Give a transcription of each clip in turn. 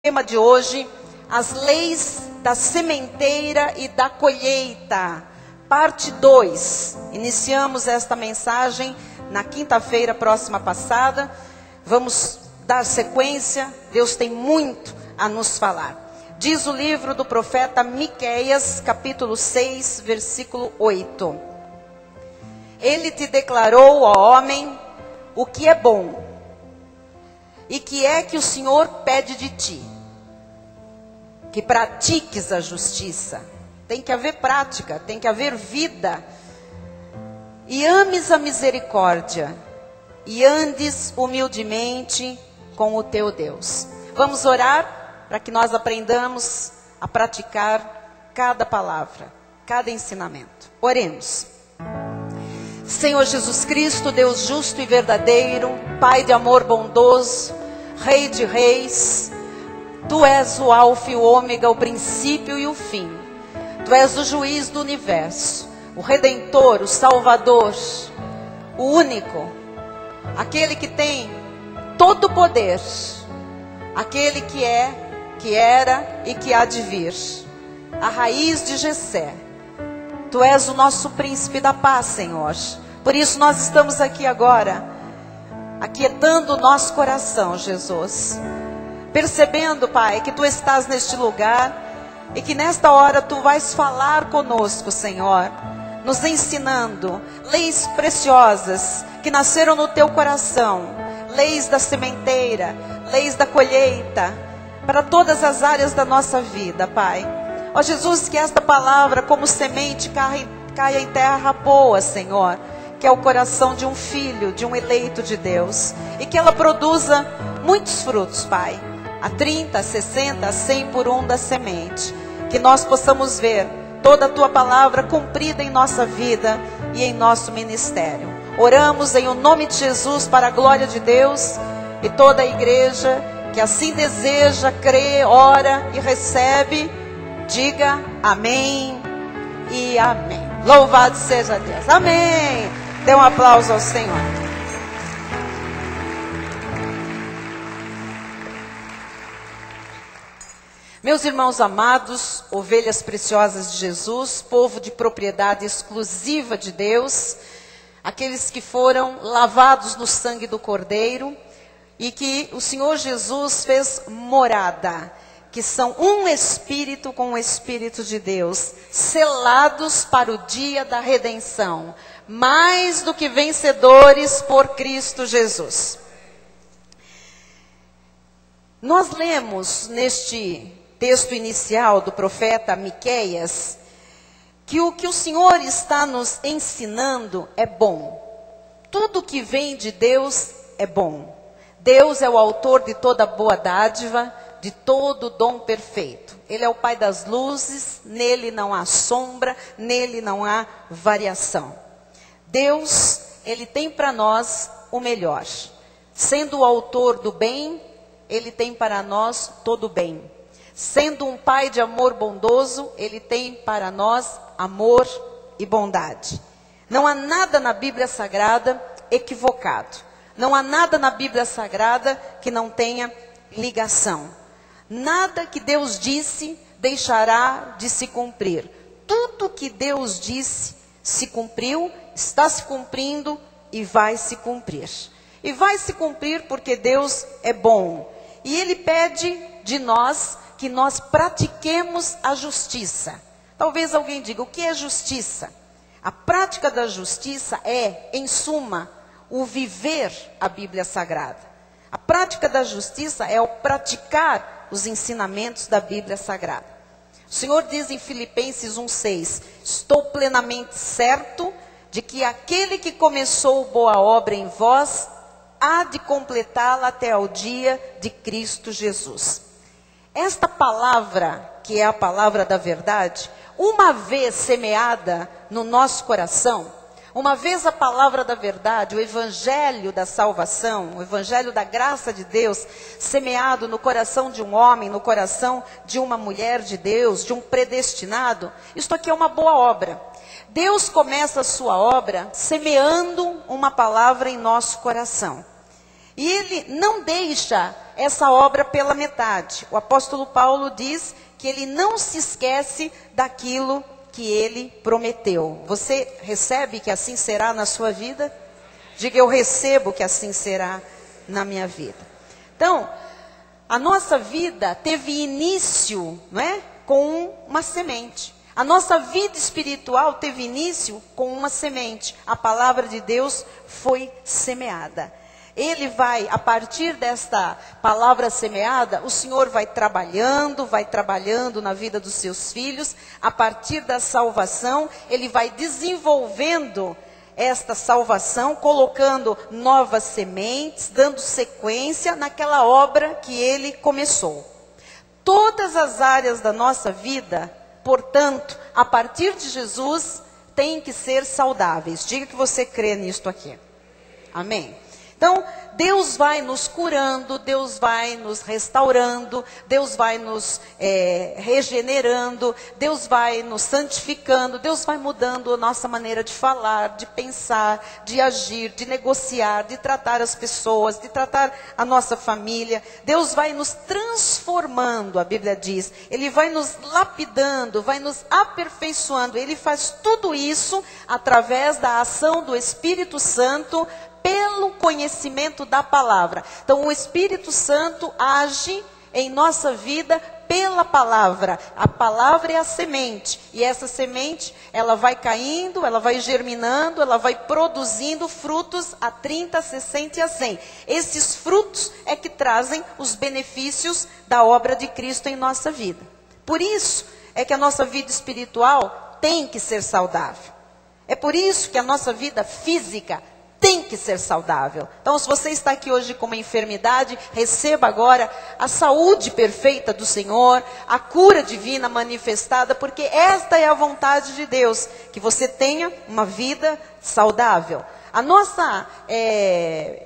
Tema de hoje, as leis da sementeira e da colheita, parte 2. Iniciamos esta mensagem na quinta-feira próxima passada. Vamos dar sequência, Deus tem muito a nos falar. Diz o livro do profeta Miqueias, capítulo 6, versículo 8. Ele te declarou, ó homem, o que é bom, e que é que o Senhor pede de ti? Que pratiques a justiça. Tem que haver prática, tem que haver vida. E ames a misericórdia, e andes humildemente com o teu Deus. Vamos orar para que nós aprendamos a praticar cada palavra, cada ensinamento. Oremos. Senhor Jesus Cristo, Deus justo e verdadeiro, Pai de amor bondoso, Rei de reis, Tu és o alfa e o ômega, o princípio e o fim. Tu és o juiz do universo, o redentor, o salvador, o único, aquele que tem todo o poder, aquele que é, que era e que há de vir, a raiz de Jessé. Tu és o nosso príncipe da paz, Senhor. Por isso nós estamos aqui agora, aquietando o nosso coração, Jesus. Percebendo, Pai, que Tu estás neste lugar e que nesta hora Tu vais falar conosco, Senhor. Nos ensinando leis preciosas que nasceram no Teu coração. Leis da sementeira, leis da colheita, para todas as áreas da nossa vida, Pai. Ó Jesus, que esta palavra como semente caia em terra boa, Senhor, que é o coração de um filho, de um eleito de Deus, e que ela produza muitos frutos, Pai, a 30, a 60, a 100 por um da semente, que nós possamos ver toda a Tua palavra cumprida em nossa vida e em nosso ministério. Oramos em o nome de Jesus para a glória de Deus, e toda a igreja que assim deseja, crê, ora e recebe, diga amém e amém. Louvado seja Deus. Amém. Dê um aplauso ao Senhor. Meus irmãos amados, ovelhas preciosas de Jesus, povo de propriedade exclusiva de Deus, aqueles que foram lavados no sangue do Cordeiro e que o Senhor Jesus fez morada, que são um espírito com o Espírito de Deus, selados para o dia da redenção, mais do que vencedores por Cristo Jesus. Nós lemos neste texto inicial do profeta Miqueias que o Senhor está nos ensinando é bom. Tudo que vem de Deus é bom. Deus é o autor de toda boa dádiva, de todo dom perfeito. Ele é o Pai das luzes, nele não há sombra, nele não há variação. Deus, Ele tem para nós o melhor. Sendo o autor do bem, Ele tem para nós todo o bem. Sendo um Pai de amor bondoso, Ele tem para nós amor e bondade. Não há nada na Bíblia Sagrada equivocado. Não há nada na Bíblia Sagrada que não tenha ligação. Nada que Deus disse deixará de se cumprir. Tudo que Deus disse se cumpriu, está se cumprindo e vai se cumprir. E vai se cumprir porque Deus é bom. E Ele pede de nós que nós pratiquemos a justiça. Talvez alguém diga, o que é justiça? A prática da justiça é, em suma, o viver a Bíblia Sagrada. A prática da justiça é o praticar os ensinamentos da Bíblia Sagrada. O Senhor diz em Filipenses 1,6, estou plenamente certo de que aquele que começou boa obra em vós, há de completá-la até ao dia de Cristo Jesus. Esta palavra, que é a palavra da verdade, uma vez semeada no nosso coração, uma vez a palavra da verdade, o evangelho da salvação, o evangelho da graça de Deus, semeado no coração de um homem, no coração de uma mulher de Deus, de um predestinado, isto aqui é uma boa obra. Deus começa a sua obra semeando uma palavra em nosso coração. E ele não deixa essa obra pela metade. O apóstolo Paulo diz que ele não se esquece daquilo que ele prometeu. Você recebe que assim será na sua vida? Diga, eu recebo que assim será na minha vida. Então, a nossa vida teve início, não é? Com uma semente. A nossa vida espiritual teve início com uma semente. A palavra de Deus foi semeada. Ele vai, a partir desta palavra semeada, o Senhor vai trabalhando na vida dos seus filhos. A partir da salvação, Ele vai desenvolvendo esta salvação, colocando novas sementes, dando sequência naquela obra que Ele começou. Todas as áreas da nossa vida, portanto, a partir de Jesus, têm que ser saudáveis. Diga que você crê nisto aqui. Amém? Então, Deus vai nos curando, Deus vai nos restaurando, Deus vai nos regenerando, Deus vai nos santificando, Deus vai mudando a nossa maneira de falar, de pensar, de agir, de negociar, de tratar as pessoas, de tratar a nossa família. Deus vai nos transformando, a Bíblia diz. Ele vai nos lapidando, vai nos aperfeiçoando. Ele faz tudo isso através da ação do Espírito Santo, pelo conhecimento da palavra. Então, o Espírito Santo age em nossa vida pela palavra. A palavra é a semente. E essa semente, ela vai caindo, ela vai germinando, ela vai produzindo frutos a 30, 60 e a 100. Esses frutos é que trazem os benefícios da obra de Cristo em nossa vida. Por isso é que a nossa vida espiritual tem que ser saudável. É por isso que a nossa vida física tem que ser saudável. Então, se você está aqui hoje com uma enfermidade, receba agora a saúde perfeita do Senhor, a cura divina manifestada, porque esta é a vontade de Deus, que você tenha uma vida saudável. A nossa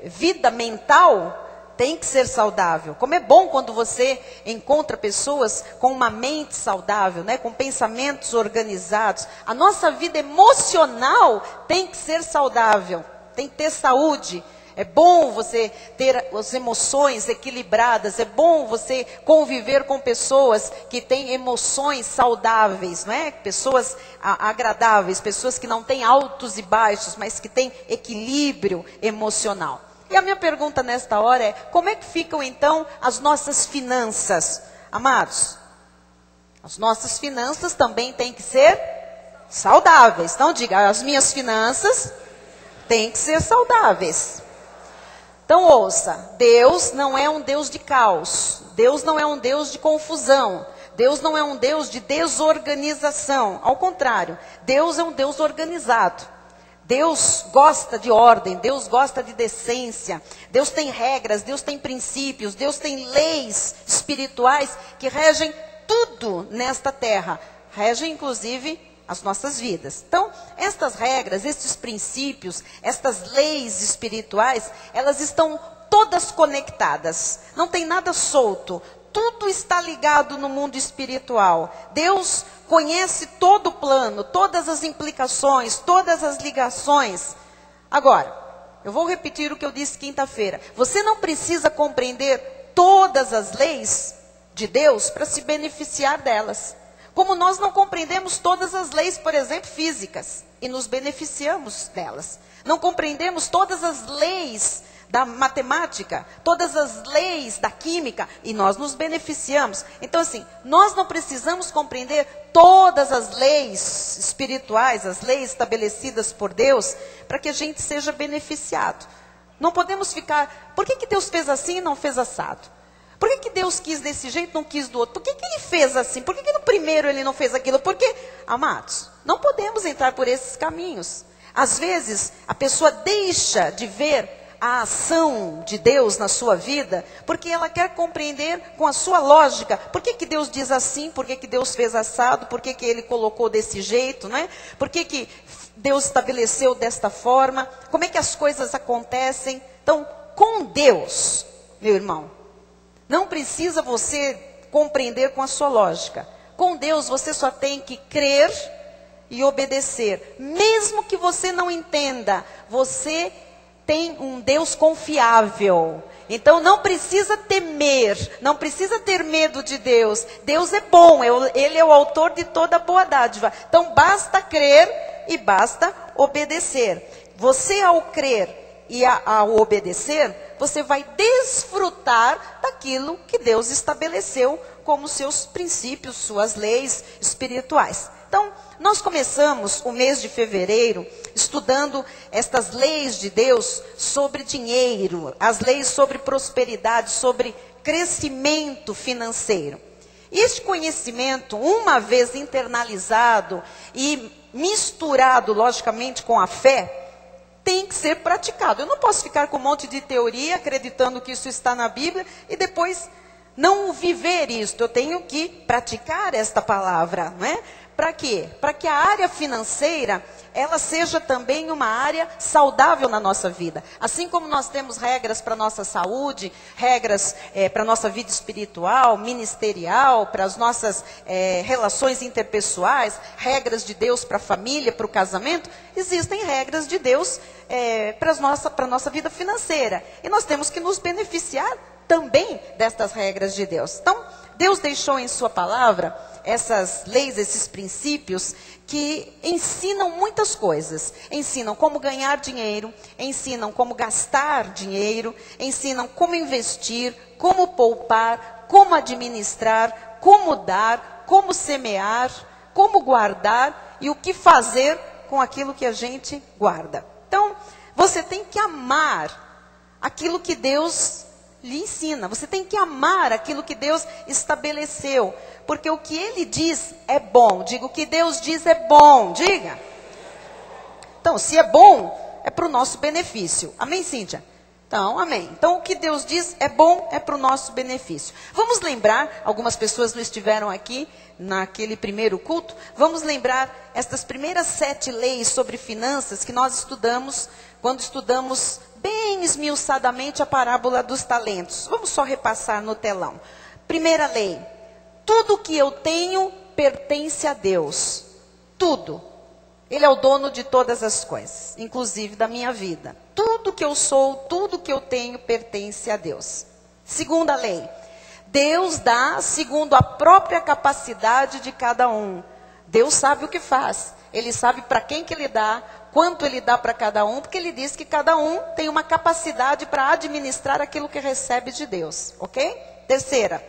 vida mental tem que ser saudável. Como é bom quando você encontra pessoas com uma mente saudável, né? Com pensamentos organizados. A nossa vida emocional tem que ser saudável. Tem que ter saúde. É bom você ter as emoções equilibradas. É bom você conviver com pessoas que têm emoções saudáveis, não é? Pessoas agradáveis, pessoas que não têm altos e baixos, mas que têm equilíbrio emocional. E a minha pergunta nesta hora é: como é que ficam então as nossas finanças? Amados, as nossas finanças também têm que ser saudáveis. Então diga, as minhas finanças têm que ser saudáveis. Então ouça, Deus não é um Deus de caos. Deus não é um Deus de confusão. Deus não é um Deus de desorganização. Ao contrário, Deus é um Deus organizado. Deus gosta de ordem, Deus gosta de decência. Deus tem regras, Deus tem princípios, Deus tem leis espirituais que regem tudo nesta terra. Regem inclusive as nossas vidas. Então, estas regras, estes princípios, estas leis espirituais, elas estão todas conectadas. Não tem nada solto. Tudo está ligado no mundo espiritual. Deus conhece todo o plano, todas as implicações, todas as ligações. Agora, eu vou repetir o que eu disse quinta-feira. Você não precisa compreender todas as leis de Deus para se beneficiar delas. Como nós não compreendemos todas as leis, por exemplo, físicas, e nos beneficiamos delas. Não compreendemos todas as leis da matemática, todas as leis da química, e nós nos beneficiamos. Então, assim, nós não precisamos compreender todas as leis espirituais, as leis estabelecidas por Deus, para que a gente seja beneficiado. Não podemos ficar, por que Deus fez assim e não fez assado? Por que Deus quis desse jeito e não quis do outro? Por que Ele fez assim? Por que no primeiro Ele não fez aquilo? Porque, amados, não podemos entrar por esses caminhos. Às vezes, a pessoa deixa de ver a ação de Deus na sua vida, porque ela quer compreender com a sua lógica. Por que Deus diz assim? Por que Deus fez assado? Por que Ele colocou desse jeito? Não é? Por que Deus estabeleceu desta forma? Como é que as coisas acontecem? Então, com Deus, meu irmão, não precisa você compreender com a sua lógica. Com Deus você só tem que crer e obedecer. Mesmo que você não entenda, você tem um Deus confiável. Então não precisa temer, não precisa ter medo de Deus. Deus é bom, Ele é o autor de toda boa dádiva. Então basta crer e basta obedecer. Você ao crer e ao obedecer, você vai desfrutar daquilo que Deus estabeleceu como seus princípios, suas leis espirituais. Então, nós começamos o mês de fevereiro estudando estas leis de Deus sobre dinheiro, as leis sobre prosperidade, sobre crescimento financeiro. Este conhecimento, uma vez internalizado e misturado, logicamente, com a fé, tem que ser praticado. Eu não posso ficar com um monte de teoria, acreditando que isso está na Bíblia, e depois não viver isto. Eu tenho que praticar esta palavra, não é? Para quê? Para que a área financeira, ela seja também uma área saudável na nossa vida. Assim como nós temos regras para a nossa saúde, regras para a nossa vida espiritual, ministerial, para as nossas relações interpessoais, regras de Deus para a família, para o casamento, existem regras de Deus para a nossa vida financeira. E nós temos que nos beneficiar também destas regras de Deus. Então, Deus deixou em sua palavra essas leis, esses princípios que ensinam muitas coisas. Ensinam como ganhar dinheiro, ensinam como gastar dinheiro, ensinam como investir, como poupar, como administrar, como dar, como semear, como guardar e o que fazer com aquilo que a gente guarda. Então, você tem que amar aquilo que Deus lhe ensina. Você tem que amar aquilo que Deus estabeleceu. Porque o que Ele diz é bom. Diga, o que Deus diz é bom. Diga. Então, se é bom, é para o nosso benefício. Amém, Cíntia? Então, amém. Então, o que Deus diz é bom, é para o nosso benefício. Vamos lembrar, algumas pessoas não estiveram aqui naquele primeiro culto. Vamos lembrar estas primeiras 7 leis sobre finanças que nós estudamos quando estudamos bem esmiuçadamente a parábola dos talentos. Vamos só repassar no telão. Primeira lei. Tudo que eu tenho pertence a Deus. Tudo. Ele é o dono de todas as coisas, inclusive da minha vida. Tudo que eu sou, tudo que eu tenho pertence a Deus. Segunda lei. Deus dá segundo a própria capacidade de cada um. Deus sabe o que faz. Ele sabe para quem que Ele dá, quanto Ele dá para cada um, porque Ele diz que cada um tem uma capacidade para administrar aquilo que recebe de Deus, ok? Terceira,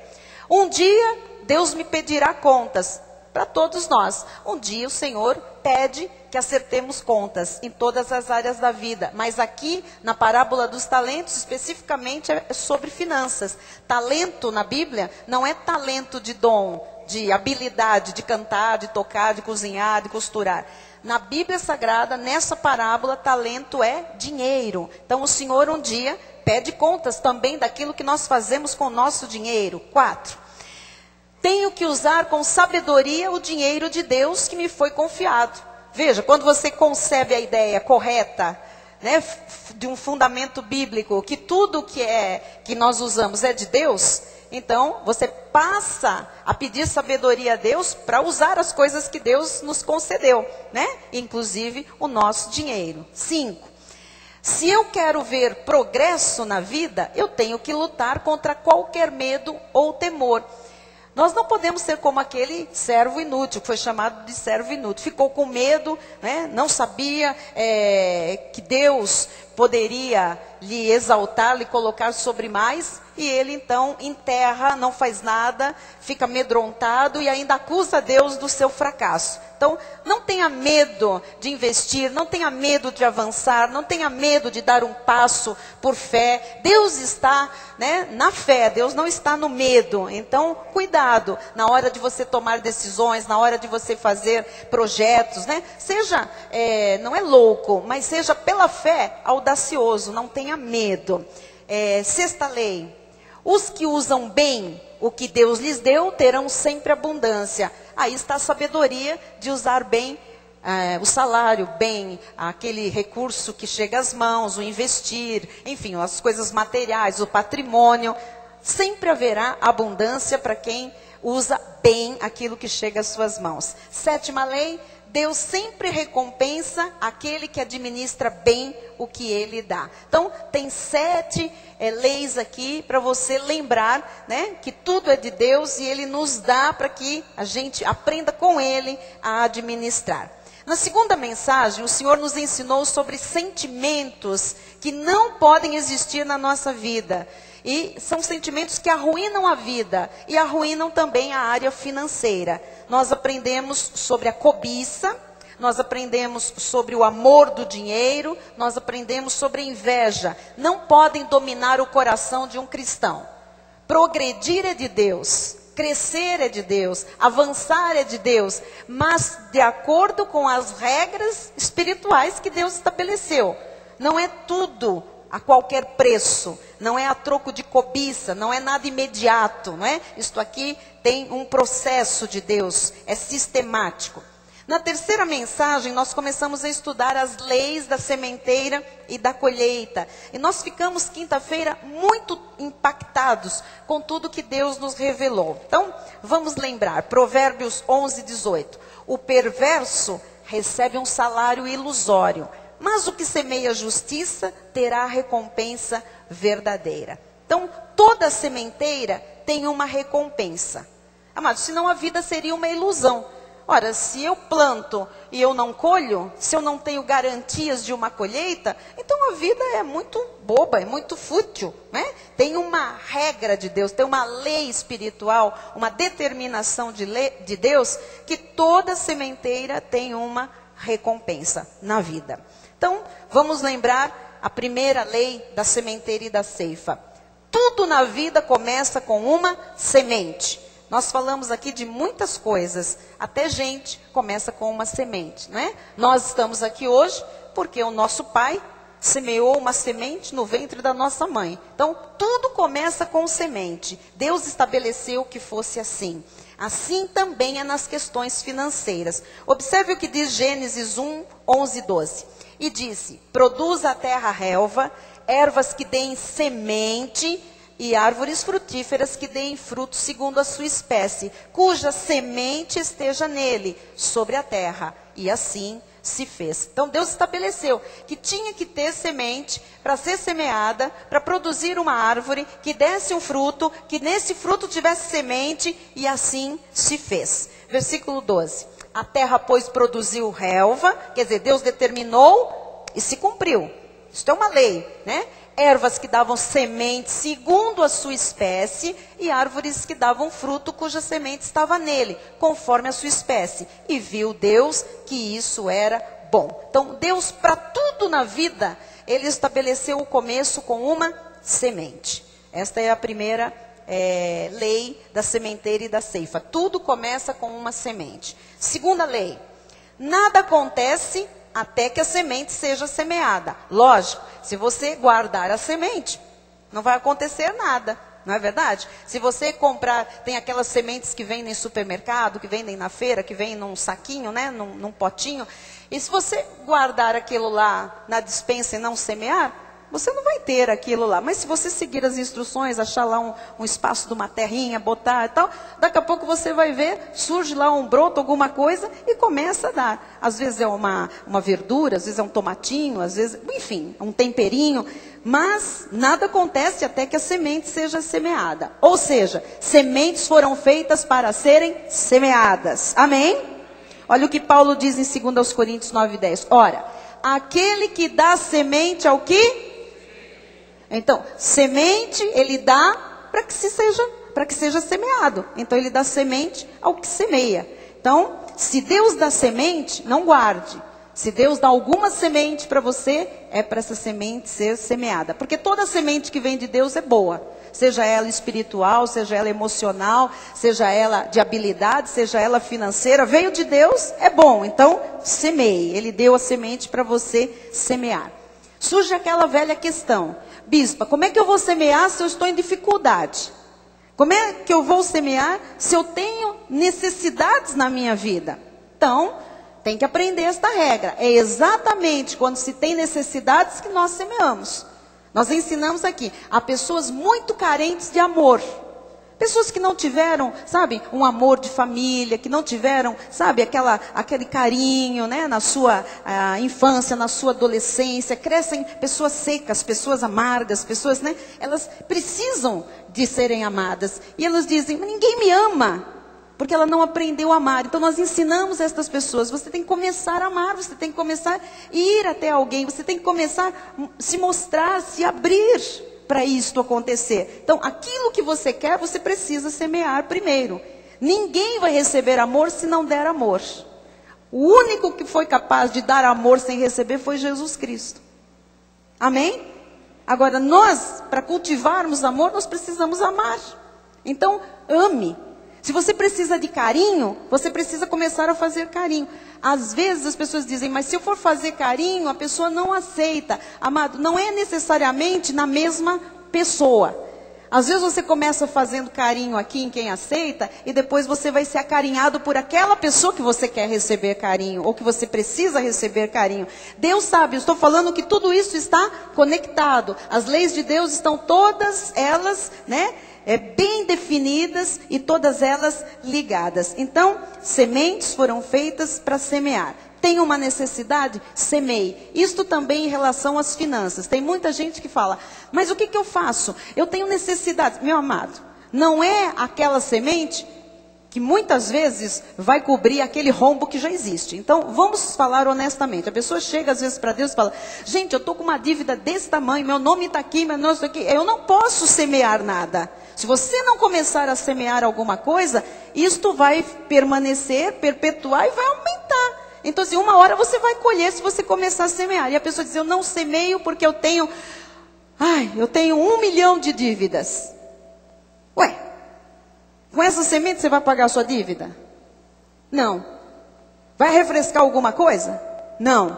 um dia Deus me pedirá contas, para todos nós. Um dia o Senhor pede que acertemos contas em todas as áreas da vida, mas aqui na parábola dos talentos, especificamente é sobre finanças. Talento na Bíblia não é talento de dom, de habilidade, de cantar, de tocar, de cozinhar, de costurar. Na Bíblia Sagrada, nessa parábola, talento é dinheiro. Então, o Senhor um dia pede contas também daquilo que nós fazemos com o nosso dinheiro. 4. Tenho que usar com sabedoria o dinheiro de Deus que me foi confiado. Veja, quando você concebe a ideia correta, né, de um fundamento bíblico, que tudo que nós usamos é de Deus, então você passa a pedir sabedoria a Deus para usar as coisas que Deus nos concedeu, né? Inclusive o nosso dinheiro. 5. Se eu quero ver progresso na vida, eu tenho que lutar contra qualquer medo ou temor. Nós não podemos ser como aquele servo inútil, que foi chamado de servo inútil. Ficou com medo, né? Não sabia que Deus poderia lhe exaltar, lhe colocar sobre mais. E ele então enterra, não faz nada, fica amedrontado e ainda acusa Deus do seu fracasso. Então, não tenha medo de investir, não tenha medo de avançar, não tenha medo de dar um passo por fé. Deus está, né, na fé, Deus não está no medo. Então, cuidado na hora de você tomar decisões, na hora de você fazer projetos, né? Seja, não é louco, mas seja pela fé audacioso, não tenha medo. 6ª lei. Os que usam bem o que Deus lhes deu terão sempre abundância. Aí está a sabedoria de usar bem o salário, bem aquele recurso que chega às mãos, o investir, enfim, as coisas materiais, o patrimônio. Sempre haverá abundância para quem usa bem aquilo que chega às suas mãos. 7ª lei. Deus sempre recompensa aquele que administra bem o que Ele dá. Então, tem 7 leis aqui para você lembrar, né, que tudo é de Deus e Ele nos dá para que a gente aprenda com Ele a administrar. Na segunda mensagem, o Senhor nos ensinou sobre sentimentos que não podem existir na nossa vida. E são sentimentos que arruinam a vida e arruinam também a área financeira. Nós aprendemos sobre a cobiça, nós aprendemos sobre o amor do dinheiro, nós aprendemos sobre a inveja. Não podem dominar o coração de um cristão. Progredir é de Deus, crescer é de Deus, avançar é de Deus, mas de acordo com as regras espirituais que Deus estabeleceu. Não é tudo a qualquer preço, não é a troco de cobiça, não é nada imediato, não é? Isto aqui tem um processo de Deus, é sistemático. Na terceira mensagem, nós começamos a estudar as leis da sementeira e da colheita. E nós ficamos quinta-feira muito impactados com tudo que Deus nos revelou. Então, vamos lembrar, Provérbios 11, 18. O perverso recebe um salário ilusório, mas o que semeia justiça terá recompensa verdadeira. Então, toda sementeira tem uma recompensa. Amados, senão a vida seria uma ilusão. Ora, se eu planto e eu não colho, se eu não tenho garantias de uma colheita, então a vida é muito boba, é muito fútil, né? Tem uma regra de Deus, tem uma lei espiritual, uma determinação de Deus, que toda sementeira tem uma recompensa na vida. Então, vamos lembrar a primeira lei da sementeira e da ceifa. Tudo na vida começa com uma semente. Nós falamos aqui de muitas coisas, até gente começa com uma semente, né? Nós estamos aqui hoje porque o nosso pai semeou uma semente no ventre da nossa mãe. Então, tudo começa com semente. Deus estabeleceu que fosse assim. Assim também é nas questões financeiras. Observe o que diz Gênesis 1, 11 e 12. E disse, produz a terra relva, ervas que deem semente e árvores frutíferas que deem fruto segundo a sua espécie, cuja semente esteja nele, sobre a terra. E assim se fez. Então Deus estabeleceu que tinha que ter semente para ser semeada, para produzir uma árvore que desse um fruto, que nesse fruto tivesse semente, e assim se fez. Versículo 12. A terra, pois, produziu relva, quer dizer, Deus determinou e se cumpriu. Isso é uma lei, né? Ervas que davam semente segundo a sua espécie e árvores que davam fruto cuja semente estava nele, conforme a sua espécie. E viu Deus que isso era bom. Então, Deus, para tudo na vida, Ele estabeleceu o começo com uma semente. Esta é a primeira lei da sementeira e da ceifa. Tudo começa com uma semente. Segunda lei, nada acontece até que a semente seja semeada. Lógico, se você guardar a semente, não vai acontecer nada, não é verdade? Se você comprar, tem aquelas sementes que vendem em supermercado, que vendem na feira, que vêm num saquinho, né, num potinho. E se você guardar aquilo lá na despensa e não semear, você não vai ter aquilo lá. Mas se você seguir as instruções, achar lá um espaço de uma terrinha, botar e tal, daqui a pouco você vai ver, surge lá um broto, alguma coisa, e começa a dar. Às vezes é uma verdura, às vezes é um tomatinho, às vezes, enfim, um temperinho. Mas nada acontece até que a semente seja semeada. Ou seja, sementes foram feitas para serem semeadas. Amém? Olha o que Paulo diz em 2 Coríntios 9:10. Ora, aquele que dá semente ao que? Então, semente ele dá para que seja semeado. Então, ele dá semente ao que semeia. Então, se Deus dá semente, não guarde. Se Deus dá alguma semente para você, é para essa semente ser semeada. Porque toda semente que vem de Deus é boa. Seja ela espiritual, seja ela emocional, seja ela de habilidade, seja ela financeira. Veio de Deus, é bom. Então, semeie. Ele deu a semente para você semear. Surge aquela velha questão. Bispa, como é que eu vou semear se eu estou em dificuldade? Como é que eu vou semear se eu tenho necessidades na minha vida? Então, tem que aprender esta regra. É exatamente quando se tem necessidades que nós semeamos. Nós ensinamos aqui. Há pessoas muito carentes de amor. Pessoas que não tiveram, sabe, um amor de família, que não tiveram, sabe, aquele carinho, né, na sua infância, na sua adolescência. Crescem pessoas secas, pessoas amargas, pessoas, né, elas precisam de serem amadas. E elas dizem, mas ninguém me ama, porque ela não aprendeu a amar. Então nós ensinamos estas pessoas, você tem que começar a amar, você tem que começar a ir até alguém, você tem que começar a se mostrar, se abrir para isto acontecer. Então, aquilo que você quer, você precisa semear primeiro. Ninguém vai receber amor se não der amor. O único que foi capaz de dar amor sem receber foi Jesus Cristo. Amém? Agora, nós, para cultivarmos amor, nós precisamos amar. Então, ame. Se você precisa de carinho, você precisa começar a fazer carinho. Às vezes as pessoas dizem, mas se eu for fazer carinho, a pessoa não aceita. Amado, não é necessariamente na mesma pessoa. Às vezes você começa fazendo carinho aqui em quem aceita, e depois você vai ser acarinhado por aquela pessoa que você quer receber carinho, ou que você precisa receber carinho. Deus sabe, eu estou falando que tudo isso está conectado. As leis de Deus estão todas elas, né? Bem definidas e todas elas ligadas. Então, sementes foram feitas para semear. Tem uma necessidade? Semeie. Isto também em relação às finanças. Tem muita gente que fala, mas o que eu faço? Eu tenho necessidade. Meu amado, não é aquela semente que muitas vezes vai cobrir aquele rombo que já existe. Então, vamos falar honestamente. A pessoa chega às vezes para Deus e fala, gente, eu estou com uma dívida desse tamanho, meu nome está aqui, meu nome está aqui. Eu não posso semear nada. Se você não começar a semear alguma coisa, isto vai permanecer, perpetuar e vai aumentar. Então, assim, uma hora você vai colher se você começar a semear. E a pessoa diz, eu não semeio porque eu tenho 1 milhão de dívidas. Ué, com essa semente você vai pagar a sua dívida? Não. Vai refrescar alguma coisa? Não.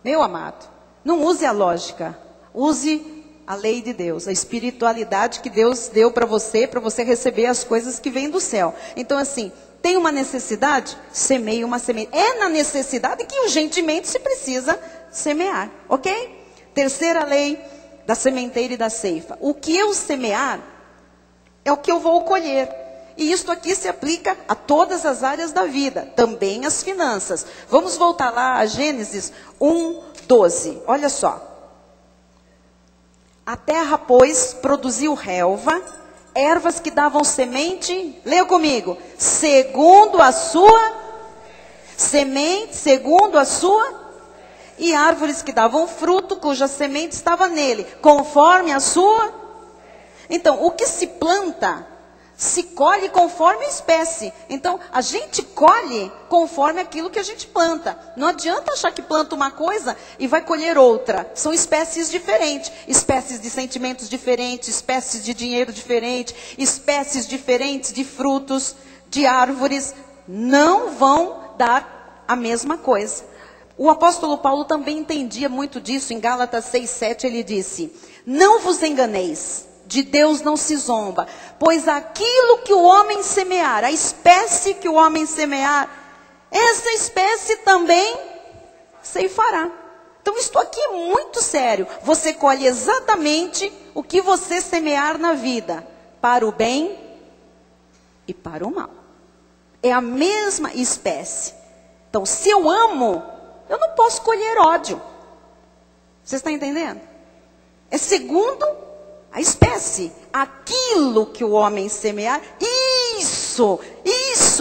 Meu amado, não use a lógica. Use a lei de Deus, a espiritualidade que Deus deu para você receber as coisas que vêm do céu. Então, assim, tem uma necessidade? Semeie uma semente. É na necessidade que urgentemente se precisa semear, ok? Terceira lei da sementeira e da ceifa. O que eu semear é o que eu vou colher. E isto aqui se aplica a todas as áreas da vida, também as finanças. Vamos voltar lá a Gênesis 1:12. Olha só. A terra, pois, produziu relva, ervas que davam semente, leia comigo, segundo a sua semente, segundo a sua, e árvores que davam fruto, cuja semente estava nele, conforme a sua. Então, o que se planta, se colhe conforme a espécie. Então, a gente colhe conforme aquilo que a gente planta. Não adianta achar que planta uma coisa e vai colher outra. São espécies diferentes. Espécies de sentimentos diferentes, espécies de dinheiro diferentes, espécies diferentes de frutos, de árvores. Não vão dar a mesma coisa. O apóstolo Paulo também entendia muito disso. Em Gálatas 6:7 ele disse, não vos enganeis. De Deus não se zomba, pois aquilo que o homem semear, a espécie que o homem semear, essa espécie também ceifará. Então isto aqui é muito sério. Você colhe exatamente o que você semear na vida, para o bem e para o mal. É a mesma espécie. Então, se eu amo, eu não posso colher ódio. Você está entendendo? É segundo a espécie, aquilo que o homem semear,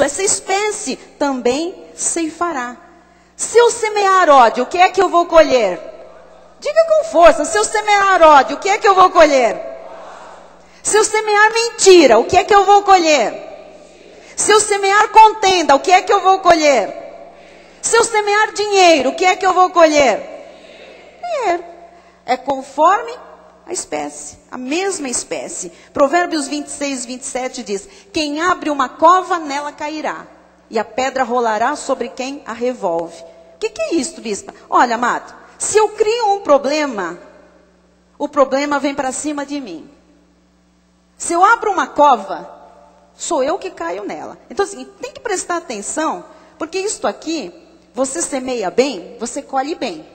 essa espécie também ceifará. Se eu semear ódio, o que é que eu vou colher? Diga com força, se eu semear ódio, o que é que eu vou colher? Se eu semear mentira, o que é que eu vou colher? Se eu semear contenda, o que é que eu vou colher? Se eu semear dinheiro, o que é que eu vou colher? Dinheiro. É conforme a espécie, a mesma espécie. Provérbios 26:27 diz, quem abre uma cova, nela cairá, e a pedra rolará sobre quem a revolve. O que é isso, bispa? Olha, amado, se eu crio um problema, o problema vem para cima de mim. Se eu abro uma cova, sou eu que caio nela. Então, assim, tem que prestar atenção, porque isto aqui, você semeia bem, você colhe bem.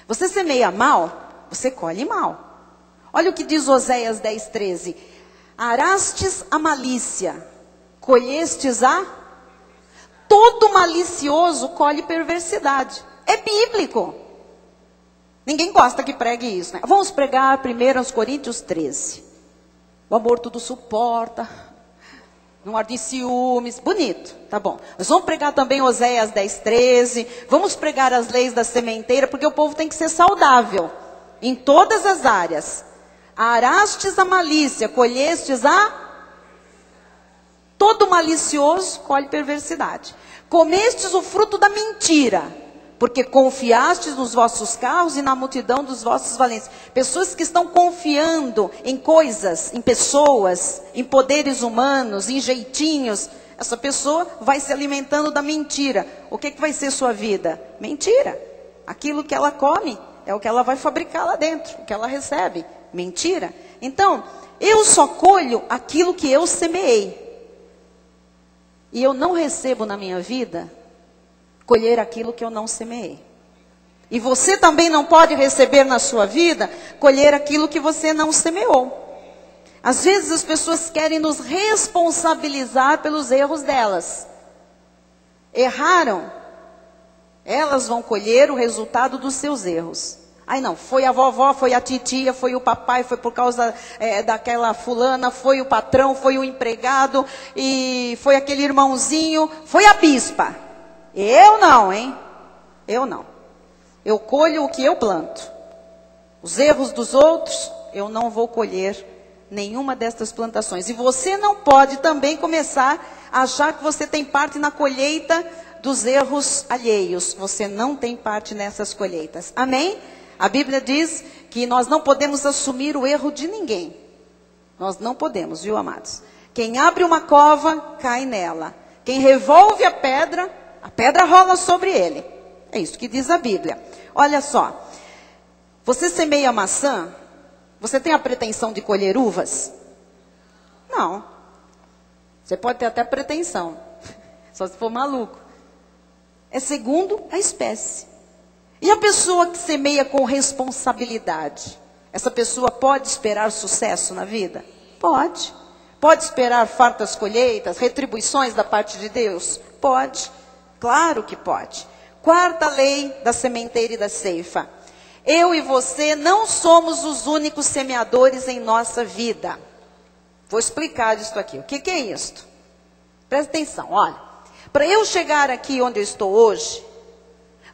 Você semeia mal, você colhe mal. Olha o que diz Oséias 10:13. Arastes a malícia, colhestes a... Todo malicioso colhe perversidade. É bíblico. Ninguém gosta que pregue isso, né? Vamos pregar 1 Coríntios 13. O amor tudo suporta, não arde ciúmes, bonito, tá bom. Mas vamos pregar também Oséias 10:13. Vamos pregar as leis da sementeira, porque o povo tem que ser saudável, em todas as áreas. Arastes a malícia, colhestes a... Todo malicioso colhe perversidade. Comestes o fruto da mentira, porque confiastes nos vossos carros e na multidão dos vossos valentes. Pessoas que estão confiando em coisas, em pessoas, em poderes humanos, em jeitinhos. Essa pessoa vai se alimentando da mentira. O que vai ser sua vida? Mentira. Aquilo que ela come é o que ela vai fabricar lá dentro, o que ela recebe. Mentira. Então, eu só colho aquilo que eu semeei. E eu não recebo na minha vida colher aquilo que eu não semeei. E você também não pode receber na sua vida colher aquilo que você não semeou. Às vezes as pessoas querem nos responsabilizar pelos erros delas. Erraram, elas vão colher o resultado dos seus erros. Ai não, foi a vovó, foi a titia, foi o papai, foi por causa daquela fulana, foi o patrão, foi o empregado, e foi aquele irmãozinho, foi a bispa. Eu não, hein? Eu não. Eu colho o que eu planto. Os erros dos outros, eu não vou colher nenhuma destas plantações. E você não pode também começar a achar que você tem parte na colheita dos erros alheios. Você não tem parte nessas colheitas. Amém? A Bíblia diz que nós não podemos assumir o erro de ninguém. Nós não podemos, viu, amados? Quem abre uma cova, cai nela. Quem revolve a pedra rola sobre ele. É isso que diz a Bíblia. Olha só. Você semeia maçã, você tem a pretensão de colher uvas? Não. Você pode ter até pretensão. Só se for maluco. É segundo a espécie. E a pessoa que semeia com responsabilidade, essa pessoa pode esperar sucesso na vida? Pode. Pode esperar fartas colheitas, retribuições da parte de Deus? Pode. Claro que pode. Quarta lei da sementeira e da ceifa. Eu e você não somos os únicos semeadores em nossa vida. Vou explicar isso aqui. O que é isto? Presta atenção, olha. Para eu chegar aqui onde eu estou hoje,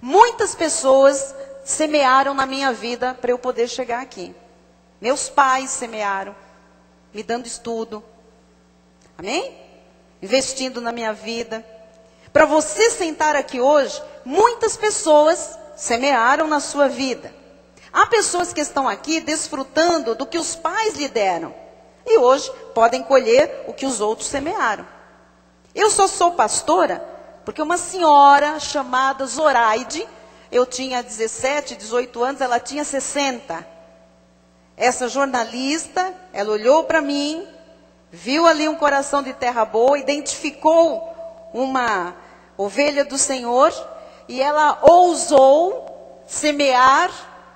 muitas pessoas semearam na minha vida para eu poder chegar aqui. Meus pais semearam, me dando estudo. Amém? Investindo na minha vida. Para você sentar aqui hoje, muitas pessoas semearam na sua vida. Há pessoas que estão aqui desfrutando do que os pais lhe deram. E hoje podem colher o que os outros semearam. Eu só sou pastora porque uma senhora chamada Zoraide, eu tinha 17, 18 anos, ela tinha 60. Essa jornalista, ela olhou para mim, viu ali um coração de terra boa, identificou uma ovelha do Senhor, e ela ousou semear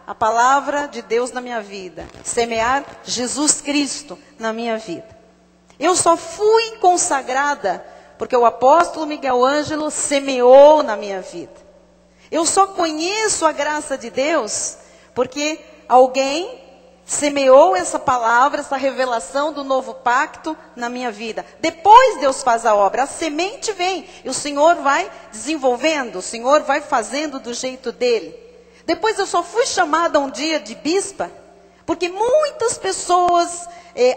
a palavra de Deus na minha vida. Semear Jesus Cristo na minha vida. Eu só fui consagrada porque o apóstolo Miguel Ângelo semeou na minha vida. Eu só conheço a graça de Deus porque alguém semeou essa palavra, essa revelação do novo pacto na minha vida. Depois Deus faz a obra, a semente vem e o Senhor vai desenvolvendo, o Senhor vai fazendo do jeito dele. Depois eu só fui chamada um dia de bispa, porque muitas pessoas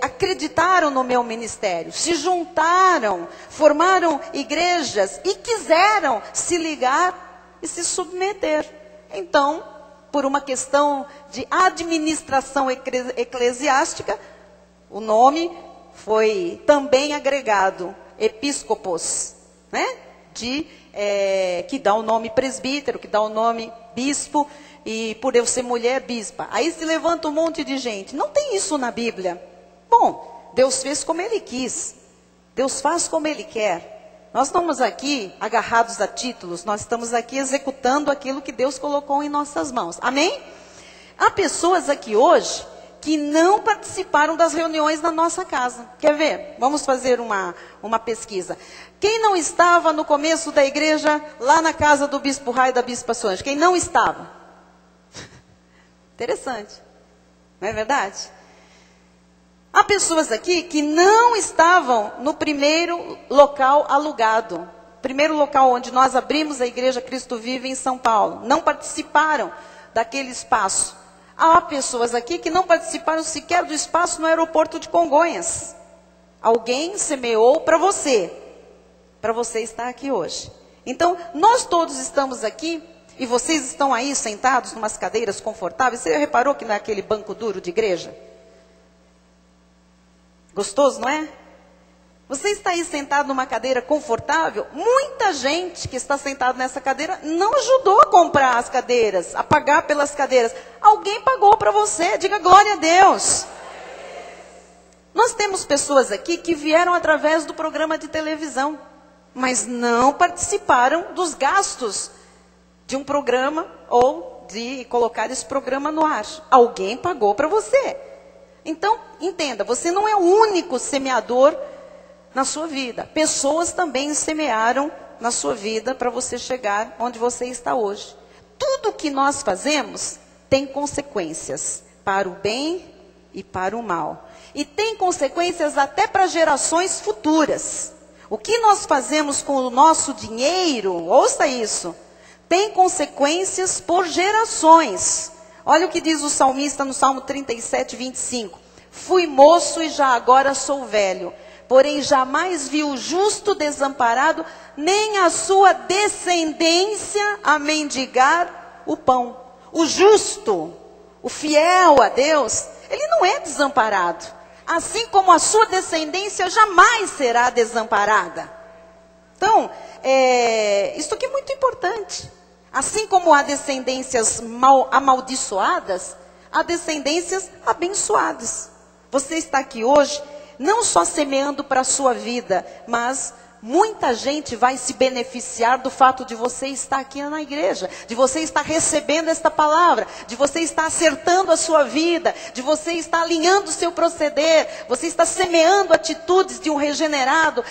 acreditaram no meu ministério, se juntaram, formaram igrejas e quiseram se ligar e se submeter. Então, por uma questão de administração eclesiástica, o nome foi também agregado, episcopos, né? Que dá o nome presbítero, que dá o nome bispo, e por eu ser mulher, bispa. Aí se levanta um monte de gente. Não tem isso na Bíblia. Bom, Deus fez como Ele quis. Deus faz como Ele quer. Nós estamos aqui agarrados a títulos, nós estamos aqui executando aquilo que Deus colocou em nossas mãos. Amém? Há pessoas aqui hoje que não participaram das reuniões na nossa casa. Quer ver? Vamos fazer uma pesquisa. Quem não estava no começo da igreja, lá na casa do Bispo Rai e da Bispa Solange? Quem não estava? Interessante. Não é verdade? Há pessoas aqui que não estavam no primeiro local alugado. Primeiro local onde nós abrimos a Igreja Cristo Vive em São Paulo. Não participaram daquele espaço. Há pessoas aqui que não participaram sequer do espaço no aeroporto de Congonhas. Alguém semeou para você estar aqui hoje. Então, nós todos estamos aqui, e vocês estão aí sentados em umas cadeiras confortáveis. Você reparou que não é aquele banco duro de igreja? Gostoso, não é? Você está aí sentado numa cadeira confortável, muita gente que está sentado nessa cadeira não ajudou a comprar as cadeiras, a pagar pelas cadeiras. Alguém pagou para você, diga glória a Deus. Nós temos pessoas aqui que vieram através do programa de televisão, mas não participaram dos gastos de um programa ou de colocar esse programa no ar. Alguém pagou para você. Então, entenda, você não é o único semeador na sua vida. Pessoas também semearam na sua vida para você chegar onde você está hoje. Tudo que nós fazemos tem consequências para o bem e para o mal. E tem consequências até para gerações futuras. O que nós fazemos com o nosso dinheiro, ouça isso, tem consequências por gerações. Olha o que diz o salmista no Salmo 37, 25. Fui moço e já agora sou velho. Porém, jamais vi o justo desamparado, nem a sua descendência a mendigar o pão. O justo, o fiel a Deus, ele não é desamparado. Assim como a sua descendência jamais será desamparada. Então, isso aqui é muito importante. Assim como há descendências amaldiçoadas, há descendências abençoadas. Você está aqui hoje não só semeando para a sua vida, mas muita gente vai se beneficiar do fato de você estar aqui na igreja, de você estar recebendo esta palavra, de você estar acertando a sua vida, de você estar alinhando o seu proceder, você está semeando atitudes de um regenerado,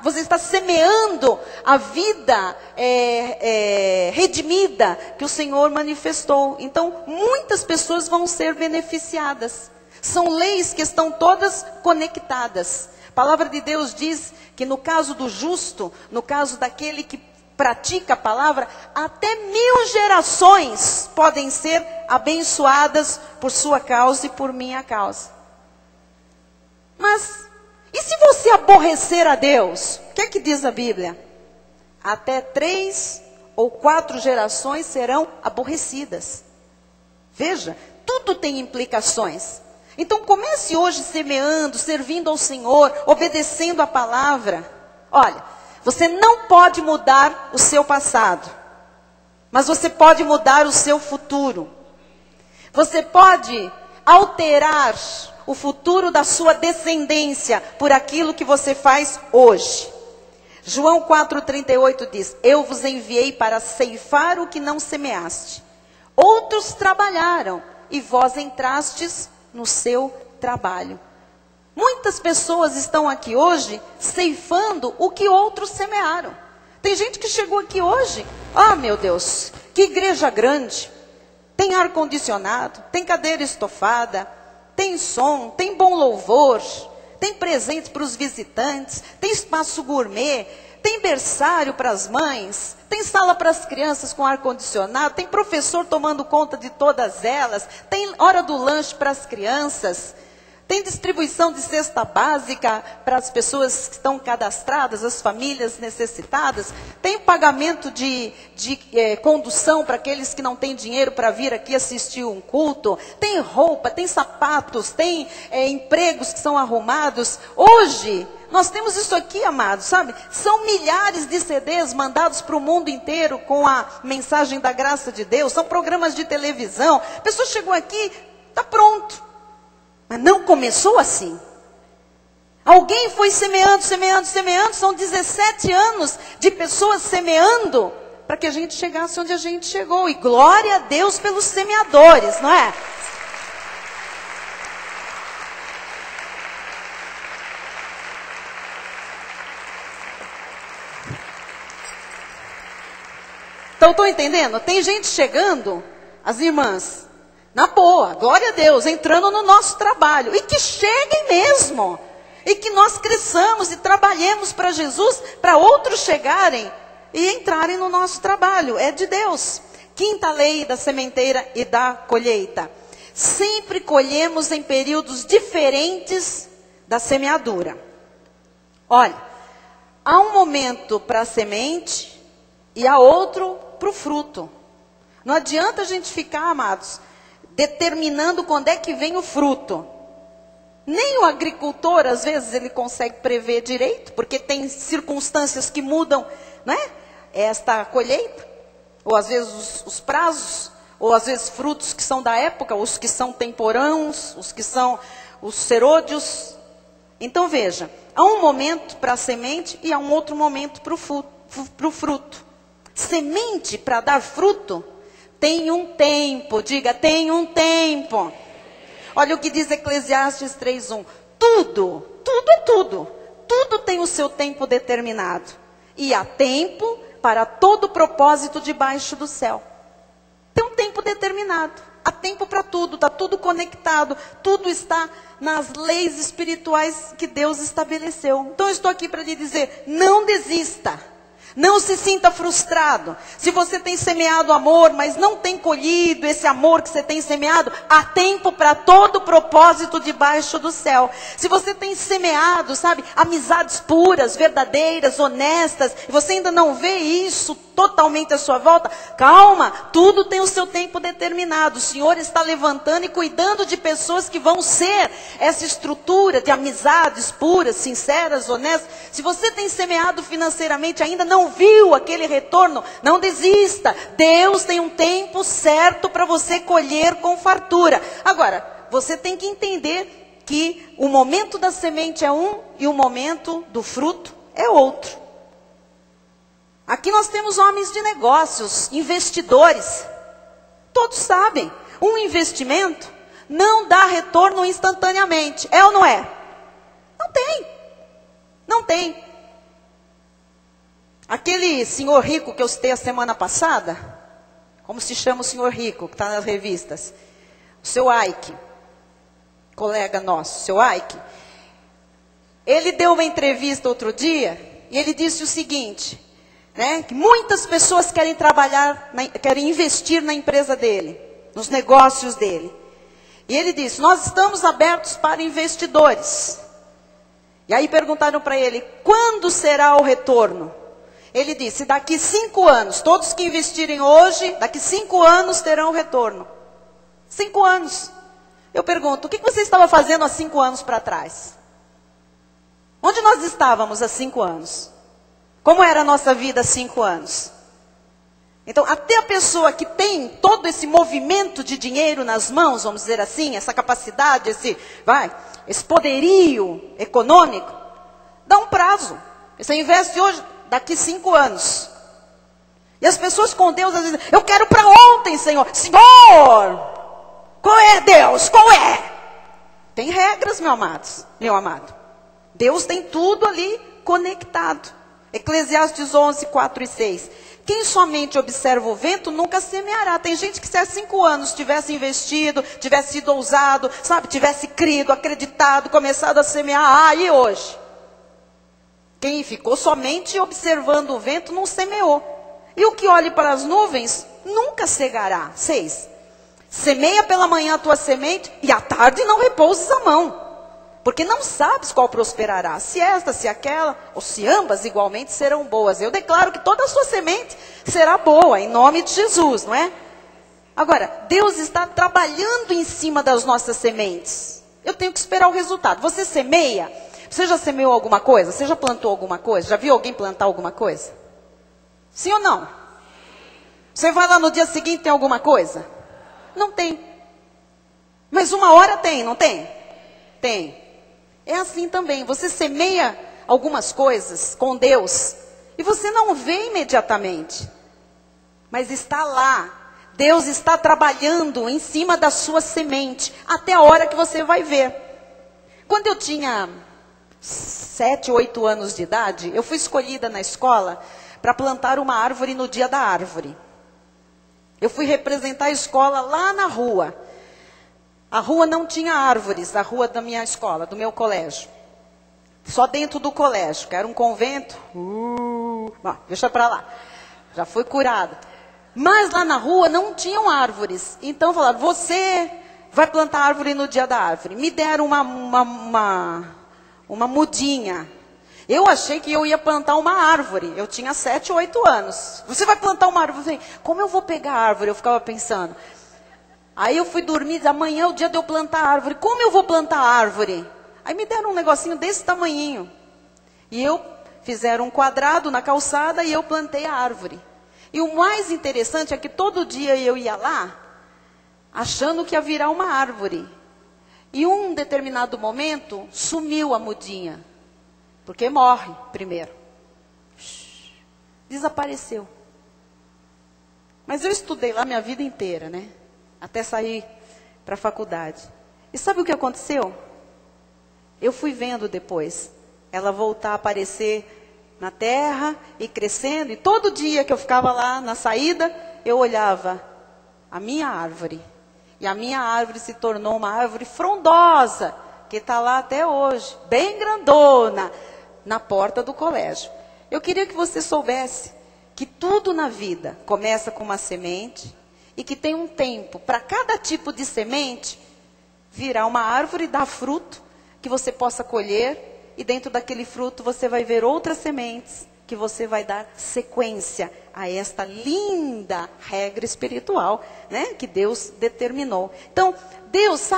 você está semeando a vida redimida que o Senhor manifestou. Então, muitas pessoas vão ser beneficiadas. São leis que estão todas conectadas. A palavra de Deus diz que no caso do justo, no caso daquele que pratica a palavra, até 1000 gerações podem ser abençoadas por sua causa e por minha causa. Mas, e se você aborrecer a Deus? O que é que diz a Bíblia? Até 3 ou 4 gerações serão aborrecidas. Veja, tudo tem implicações. Então comece hoje semeando, servindo ao Senhor, obedecendo a palavra. Olha, você não pode mudar o seu passado, mas você pode mudar o seu futuro. Você pode alterar o futuro da sua descendência por aquilo que você faz hoje. João 4,38 diz: eu vos enviei para ceifar o que não semeaste. Outros trabalharam e vós entrastes no seu trabalho. Muitas pessoas estão aqui hoje ceifando o que outros semearam. Tem gente que chegou aqui hoje, meu Deus, que igreja grande, tem ar-condicionado, tem cadeira estofada, tem som, tem bom louvor, tem presente para os visitantes, tem espaço gourmet, tem berçário para as mães, tem sala para as crianças com ar-condicionado, tem professor tomando conta de todas elas, tem hora do lanche para as crianças, tem distribuição de cesta básica para as pessoas que estão cadastradas, as famílias necessitadas, tem pagamento de condução para aqueles que não têm dinheiro para vir aqui assistir um culto, tem roupa, tem sapatos, tem empregos que são arrumados. Hoje, nós temos isso aqui, amados, sabe? São milhares de CDs mandados para o mundo inteiro com a mensagem da graça de Deus. São programas de televisão. A pessoa chegou aqui, está pronto. Mas não começou assim. Alguém foi semeando. São 17 anos de pessoas semeando para que a gente chegasse onde a gente chegou. E glória a Deus pelos semeadores, não é? Então, estão entendendo? Tem gente chegando, as irmãs, na boa, glória a Deus, entrando no nosso trabalho. E que cheguem mesmo. E que nós cresçamos e trabalhemos para Jesus, para outros chegarem e entrarem no nosso trabalho. É de Deus. Quinta lei da sementeira e da colheita. Sempre colhemos em períodos diferentes da semeadura. Olha, há um momento para a semente e há outro para o fruto. Não adianta a gente ficar, amados, determinando quando é que vem o fruto. Nem o agricultor, às vezes, ele consegue prever direito, porque tem circunstâncias que mudam, né? Esta colheita, ou às vezes os prazos, ou às vezes frutos que são da época, os que são temporãos, os que são os serôdios. Então veja, há um momento para a semente e há um outro momento para o fruto. Semente para dar fruto tem um tempo, diga, tem um tempo. Olha o que diz Eclesiastes 3:1. Tudo tem o seu tempo determinado. E há tempo para todo propósito debaixo do céu. Tem um tempo determinado. Há tempo para tudo, está tudo conectado. Tudo está nas leis espirituais que Deus estabeleceu. Então eu estou aqui para lhe dizer, não desista. Não se sinta frustrado. Se você tem semeado amor, mas não tem colhido esse amor que você tem semeado, há tempo para todo propósito debaixo do céu. Se você tem semeado, sabe, amizades puras, verdadeiras, honestas, e você ainda não vê isso totalmente à sua volta, calma, tudo tem o seu tempo determinado. O Senhor está levantando e cuidando de pessoas que vão ser essa estrutura de amizades puras, sinceras, honestas. Se você tem semeado financeiramente, ainda não viu aquele retorno, não desista. Deus tem um tempo certo para você colher com fartura. Agora, você tem que entender que o momento da semente é um e o momento do fruto é outro. Aqui nós temos homens de negócios, investidores. Todos sabem, um investimento não dá retorno instantaneamente. É ou não é? Não tem. Não tem. Aquele senhor rico que eu citei a semana passada, como se chama o senhor rico, que está nas revistas? O seu Ike, colega nosso, o seu Ike. Ele deu uma entrevista outro dia, e ele disse o seguinte, né, que muitas pessoas querem querem investir na empresa dele, nos negócios dele. E ele disse, nós estamos abertos para investidores. E aí perguntaram para ele, quando será o retorno? Ele disse, daqui 5 anos, todos que investirem hoje, daqui 5 anos terão retorno. 5 anos. Eu pergunto, o que você estava fazendo há 5 anos para trás? Onde nós estávamos há 5 anos? Como era a nossa vida há 5 anos? Então, até a pessoa que tem todo esse movimento de dinheiro nas mãos, vamos dizer assim, essa capacidade, esse poderio econômico, dá um prazo. Você investe hoje, daqui 5 anos. E as pessoas com Deus, às vezes, eu quero para ontem, Senhor. Senhor, qual é Deus? Qual é? Tem regras, meu amado. Deus tem tudo ali conectado. Eclesiastes 11, 4 e 6. Quem somente observa o vento nunca semeará. Tem gente que se há 5 anos tivesse investido, tivesse sido ousado, sabe, tivesse crido, acreditado, começado a semear, e hoje? Quem ficou somente observando o vento não semeou. E o que olhe para as nuvens nunca cegará. 6. Semeia pela manhã a tua semente e à tarde não repouses a mão. Porque não sabes qual prosperará, se esta, se aquela, ou se ambas igualmente serão boas. Eu declaro que toda a sua semente será boa, em nome de Jesus, não é? Agora, Deus está trabalhando em cima das nossas sementes. Eu tenho que esperar o resultado. Você semeia? Você já semeou alguma coisa? Você já plantou alguma coisa? Já viu alguém plantar alguma coisa? Sim ou não? Você vai lá no dia seguinte, tem alguma coisa? Não tem. Mas uma hora tem, não tem? Tem. É assim também, você semeia algumas coisas com Deus, e você não vê imediatamente, mas está lá, Deus está trabalhando em cima da sua semente, até a hora que você vai ver. Quando eu tinha 7, 8 anos de idade, eu fui escolhida na escola para plantar uma árvore no dia da árvore. Eu fui representar a escola lá na rua. A rua não tinha árvores, a rua da minha escola, do meu colégio. Só dentro do colégio, que era um convento. Bom, deixa pra lá. Já fui curada. Mas lá na rua não tinham árvores. Então falaram, você vai plantar árvore no dia da árvore. Me deram uma mudinha. Eu achei que eu ia plantar uma árvore. Eu tinha 7, 8 anos. Você vai plantar uma árvore? Como eu vou pegar a árvore? Eu ficava pensando. Aí eu fui dormir, amanhã é o dia de eu plantar a árvore. Como eu vou plantar a árvore? Aí me deram um negocinho desse tamanhinho. E fizeram um quadrado na calçada e eu plantei a árvore. E o mais interessante é que todo dia eu ia lá, achando que ia virar uma árvore. E um determinado momento, sumiu a mudinha. Porque morre primeiro. Desapareceu. Mas eu estudei lá minha vida inteira, né? Até sair para a faculdade. E sabe o que aconteceu? Eu fui vendo depois ela voltar a aparecer na terra e crescendo. E todo dia que eu ficava lá na saída, eu olhava a minha árvore. E a minha árvore se tornou uma árvore frondosa, que está lá até hoje, bem grandona, na porta do colégio. Eu queria que você soubesse que tudo na vida começa com uma semente e que tem um tempo para cada tipo de semente virar uma árvore e dar fruto que você possa colher, e dentro daquele fruto você vai ver outras sementes que você vai dar sequência a esta linda regra espiritual, né, que Deus determinou. Então, Deus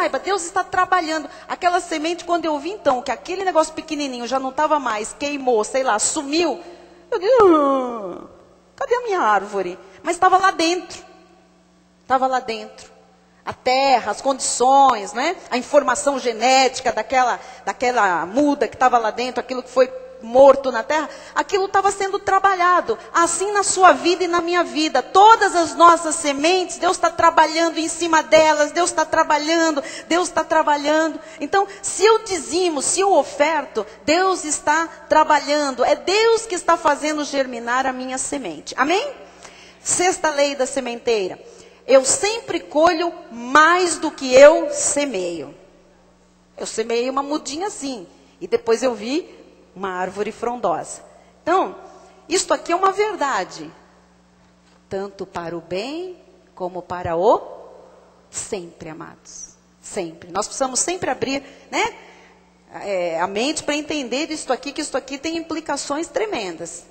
está trabalhando. Aquela semente, quando eu vi então que aquele negócio pequenininho já não estava mais, queimou, sei lá, sumiu, eu disse, cadê a minha árvore? Mas estava lá dentro. Estava lá dentro. A terra, as condições, né? A informação genética daquela muda que estava lá dentro, aquilo que foi morto na terra, aquilo estava sendo trabalhado. Assim na sua vida e na minha vida. Todas as nossas sementes, Deus está trabalhando em cima delas, Deus está trabalhando, Deus está trabalhando. Então, se eu dizimo, se eu oferto, Deus está trabalhando. É Deus que está fazendo germinar a minha semente. Amém? Sexta lei da sementeira. Eu sempre colho mais do que eu semeio. Eu semeei uma mudinha assim. E depois eu vi uma árvore frondosa. Então, isto aqui é uma verdade. Tanto para o bem, como para o sempre, amados. Sempre. Nós precisamos sempre abrir, né, a mente para entender isto aqui, que isto aqui tem implicações tremendas.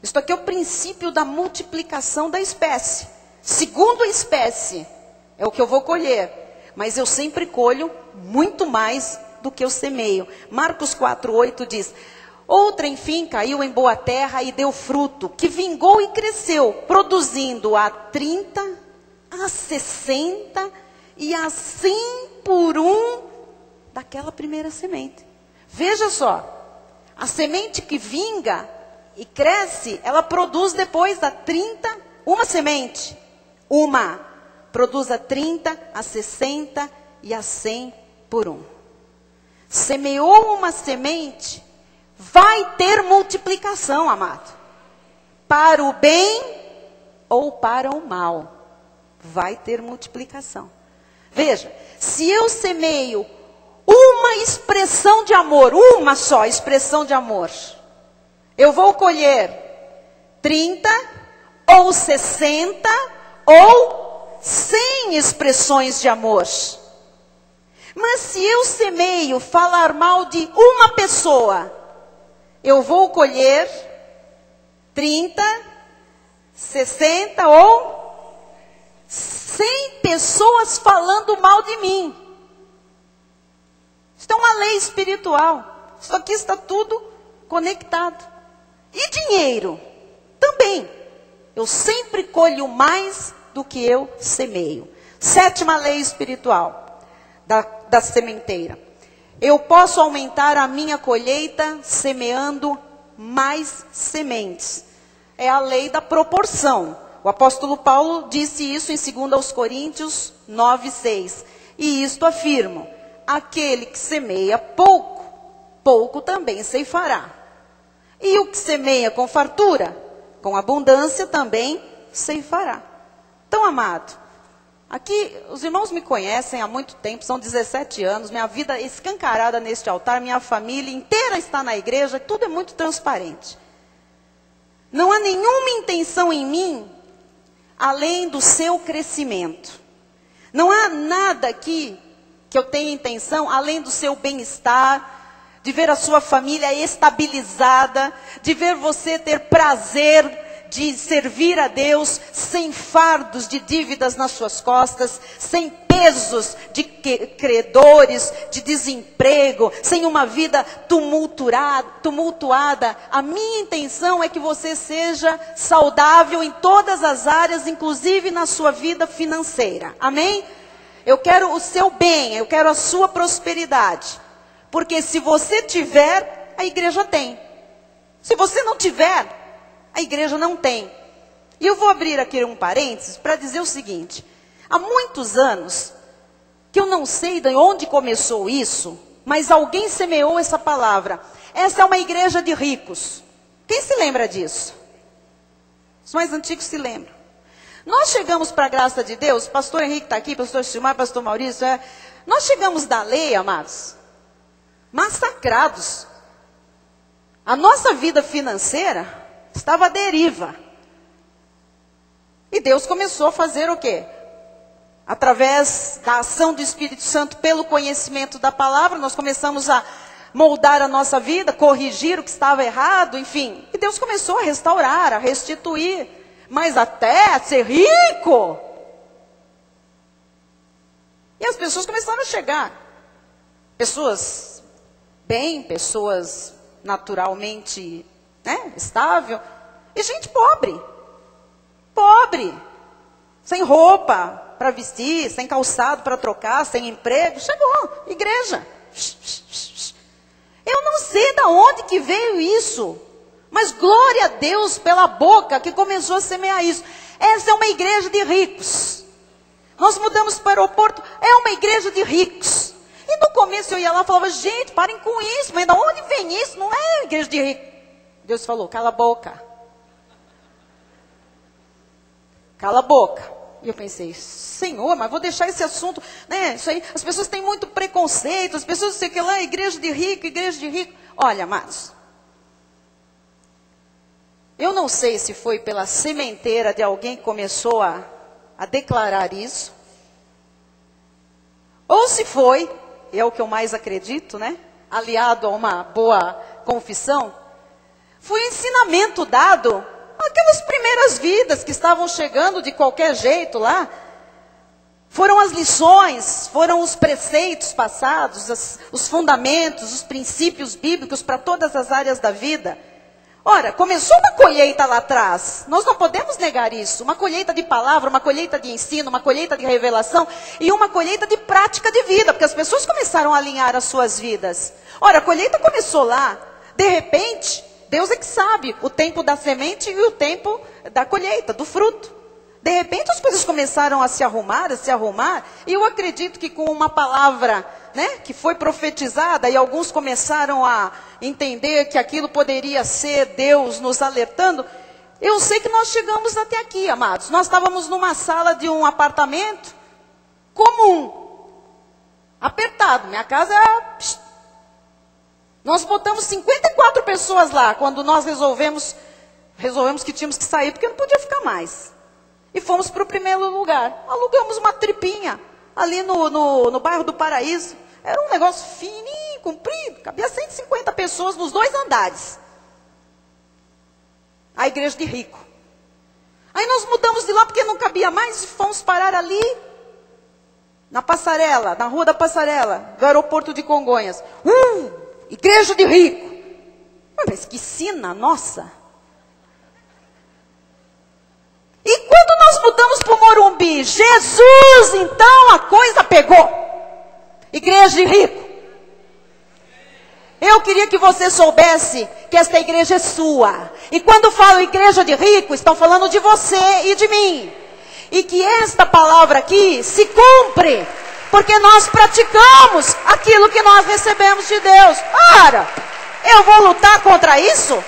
Isto aqui é o princípio da multiplicação da espécie. Segundo a espécie, é o que eu vou colher. Mas eu sempre colho muito mais do que eu semeio. Marcos 4:8 diz, outra, enfim, caiu em boa terra e deu fruto, que vingou e cresceu, produzindo a 30, a 60 e a 100 por um daquela primeira semente. Veja só, a semente que vinga e cresce, ela produz depois da 30, uma semente. Produz a 30, a 60 e a 100 por um. Semeou uma semente, vai ter multiplicação, amado. Para o bem ou para o mal, vai ter multiplicação. Veja, se eu semeio uma expressão de amor, uma só expressão de amor, eu vou colher 30 ou 60 ou 100 expressões de amor. Mas se eu semeio falar mal de uma pessoa, eu vou colher 30, 60 ou 100 pessoas falando mal de mim. Isso é uma lei espiritual. Isso aqui está tudo conectado. E dinheiro? Também. Eu sempre colho mais do que eu semeio. Sétima lei espiritual da sementeira. Eu posso aumentar a minha colheita semeando mais sementes. É a lei da proporção. O apóstolo Paulo disse isso em 2 Coríntios 9:6. E isto afirmo: aquele que semeia pouco, pouco também ceifará. E o que semeia com fartura, com abundância também ceifará. Então, amado, aqui os irmãos me conhecem há muito tempo, são 17 anos, minha vida é escancarada neste altar, minha família inteira está na igreja, tudo é muito transparente. Não há nenhuma intenção em mim, além do seu crescimento. Não há nada aqui que eu tenha intenção, além do seu bem-estar, de ver a sua família estabilizada, de ver você ter prazer de servir a Deus, sem fardos de dívidas nas suas costas, sem pesos de credores, de desemprego, sem uma vida tumultuada. A minha intenção é que você seja saudável em todas as áreas, inclusive na sua vida financeira. Amém? Eu quero o seu bem, eu quero a sua prosperidade. Porque se você tiver, a igreja tem. Se você não tiver, a igreja não tem. E eu vou abrir aqui um parênteses para dizer o seguinte. Há muitos anos, que eu não sei de onde começou isso, mas alguém semeou essa palavra. Essa é uma igreja de ricos. Quem se lembra disso? Os mais antigos se lembram. Nós chegamos para a graça de Deus, pastor Henrique está aqui, pastor Silmar, pastor Maurício. Nós chegamos da lei, amados, massacrados. A nossa vida financeira estava à deriva. E Deus começou a fazer o quê? Através da ação do Espírito Santo, pelo conhecimento da palavra, nós começamos a moldar a nossa vida, corrigir o que estava errado, enfim. E Deus começou a restaurar, a restituir. Mas até ser rico. E as pessoas começaram a chegar. Pessoas bem, pessoas naturalmente, estável. E gente pobre. Pobre. Sem roupa para vestir, sem calçado para trocar, sem emprego. Chegou, igreja. Eu não sei de onde que veio isso. Mas glória a Deus pela boca que começou a semear isso. Essa é uma igreja de ricos. Nós mudamos para o aeroporto, é uma igreja de ricos. E no começo eu ia lá e falava, gente, parem com isso, mas de onde vem isso? Não é igreja de ricos. Deus falou, cala a boca. Cala a boca. E eu pensei, Senhor, mas vou deixar esse assunto, isso aí, as pessoas têm muito preconceito, as pessoas dizem que lá é igreja de rico, igreja de rico. Olha, amados, eu não sei se foi pela sementeira de alguém que começou a declarar isso, ou se foi, é o que eu mais acredito, aliado a uma boa confissão, foi um ensinamento dado àquelas primeiras vidas que estavam chegando de qualquer jeito lá. Foram as lições, foram os preceitos passados, os fundamentos, os princípios bíblicos para todas as áreas da vida. Ora, começou uma colheita lá atrás, nós não podemos negar isso, uma colheita de palavra, uma colheita de ensino, uma colheita de revelação e uma colheita de prática de vida, porque as pessoas começaram a alinhar as suas vidas. Ora, a colheita começou lá, de repente, Deus é que sabe o tempo da semente e o tempo da colheita, do fruto. De repente as coisas começaram a se arrumar, e eu acredito que com uma palavra, que foi profetizada, e alguns começaram a entender que aquilo poderia ser Deus nos alertando, eu sei que nós chegamos até aqui, amados. Nós estávamos numa sala de um apartamento comum, apertado, minha casa era... Nós botamos 54 pessoas lá, quando nós resolvemos que tínhamos que sair, porque não podia ficar mais. E fomos para o primeiro lugar. Alugamos uma tripinha ali no bairro do Paraíso. Era um negócio fininho, comprido. Cabia 150 pessoas nos 2 andares. A igreja de rico. Aí nós mudamos de lá porque não cabia mais e fomos parar ali. Na Passarela, na Rua da Passarela, do aeroporto de Congonhas. Igreja de rico. Mas que sina, nossa. E quando nós mudamos para o Morumbi, Jesus, então a coisa pegou. Igreja de rico. Eu queria que você soubesse que esta igreja é sua. E quando falo igreja de rico, estão falando de você e de mim. E que esta palavra aqui se cumpre. Porque nós praticamos aquilo que nós recebemos de Deus. Ora, eu vou lutar contra isso?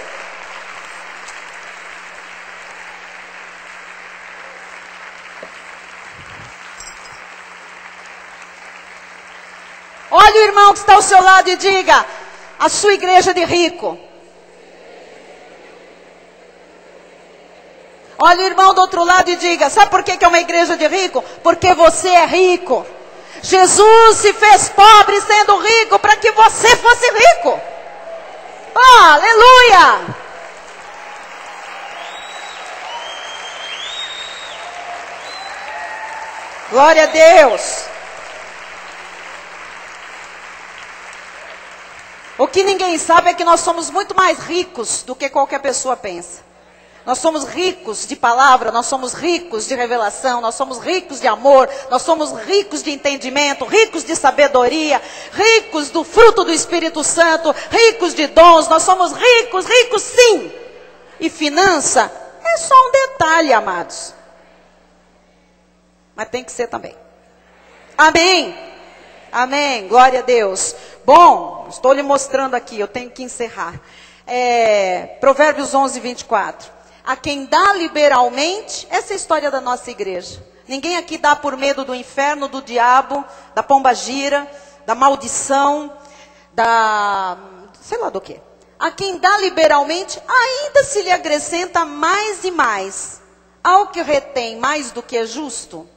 Olha o irmão que está ao seu lado e diga: a sua igreja de rico. Olha o irmão do outro lado e diga: sabe por que é uma igreja de rico? Porque você é rico. Jesus se fez pobre sendo rico para que você fosse rico. Oh, aleluia! Glória a Deus. O que ninguém sabe é que nós somos muito mais ricos do que qualquer pessoa pensa. Nós somos ricos de palavra, nós somos ricos de revelação, nós somos ricos de amor, nós somos ricos de entendimento, ricos de sabedoria, ricos do fruto do Espírito Santo, ricos de dons, nós somos ricos, ricos sim. E finança é só um detalhe, amados. Mas tem que ser também. Amém. Amém. Glória a Deus. Bom, estou lhe mostrando aqui, eu tenho que encerrar. Provérbios 11, 24. A quem dá liberalmente, essa é a história da nossa igreja. Ninguém aqui dá por medo do inferno, do diabo, da pombagira, da maldição, sei lá do quê. A quem dá liberalmente, ainda se lhe acrescenta mais e mais. Ao que retém mais do que é justo,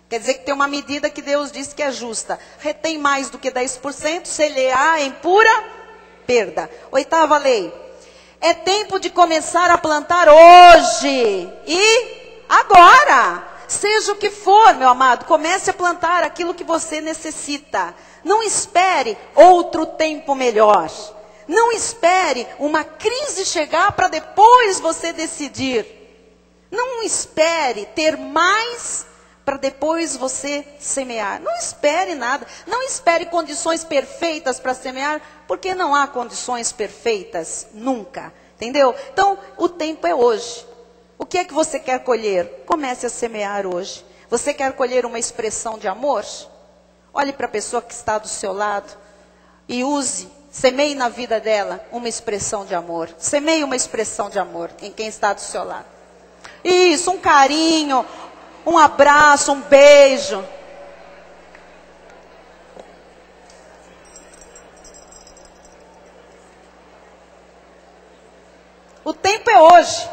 quer dizer que tem uma medida que Deus diz que é justa. Retém mais do que 10%, se lhe há em pura perda. 8ª lei. É tempo de começar a plantar hoje e agora. Seja o que for, meu amado, comece a plantar aquilo que você necessita. Não espere outro tempo melhor. Não espere uma crise chegar para depois você decidir. Não espere ter mais para depois você semear. Não espere nada. Não espere condições perfeitas para semear, porque não há condições perfeitas nunca. Entendeu? Então, o tempo é hoje. O que é que você quer colher? Comece a semear hoje. Você quer colher uma expressão de amor? Olhe para a pessoa que está do seu lado e semeie na vida dela uma expressão de amor. Semeie uma expressão de amor em quem está do seu lado. Isso, um carinho, um abraço, um beijo. O tempo é hoje.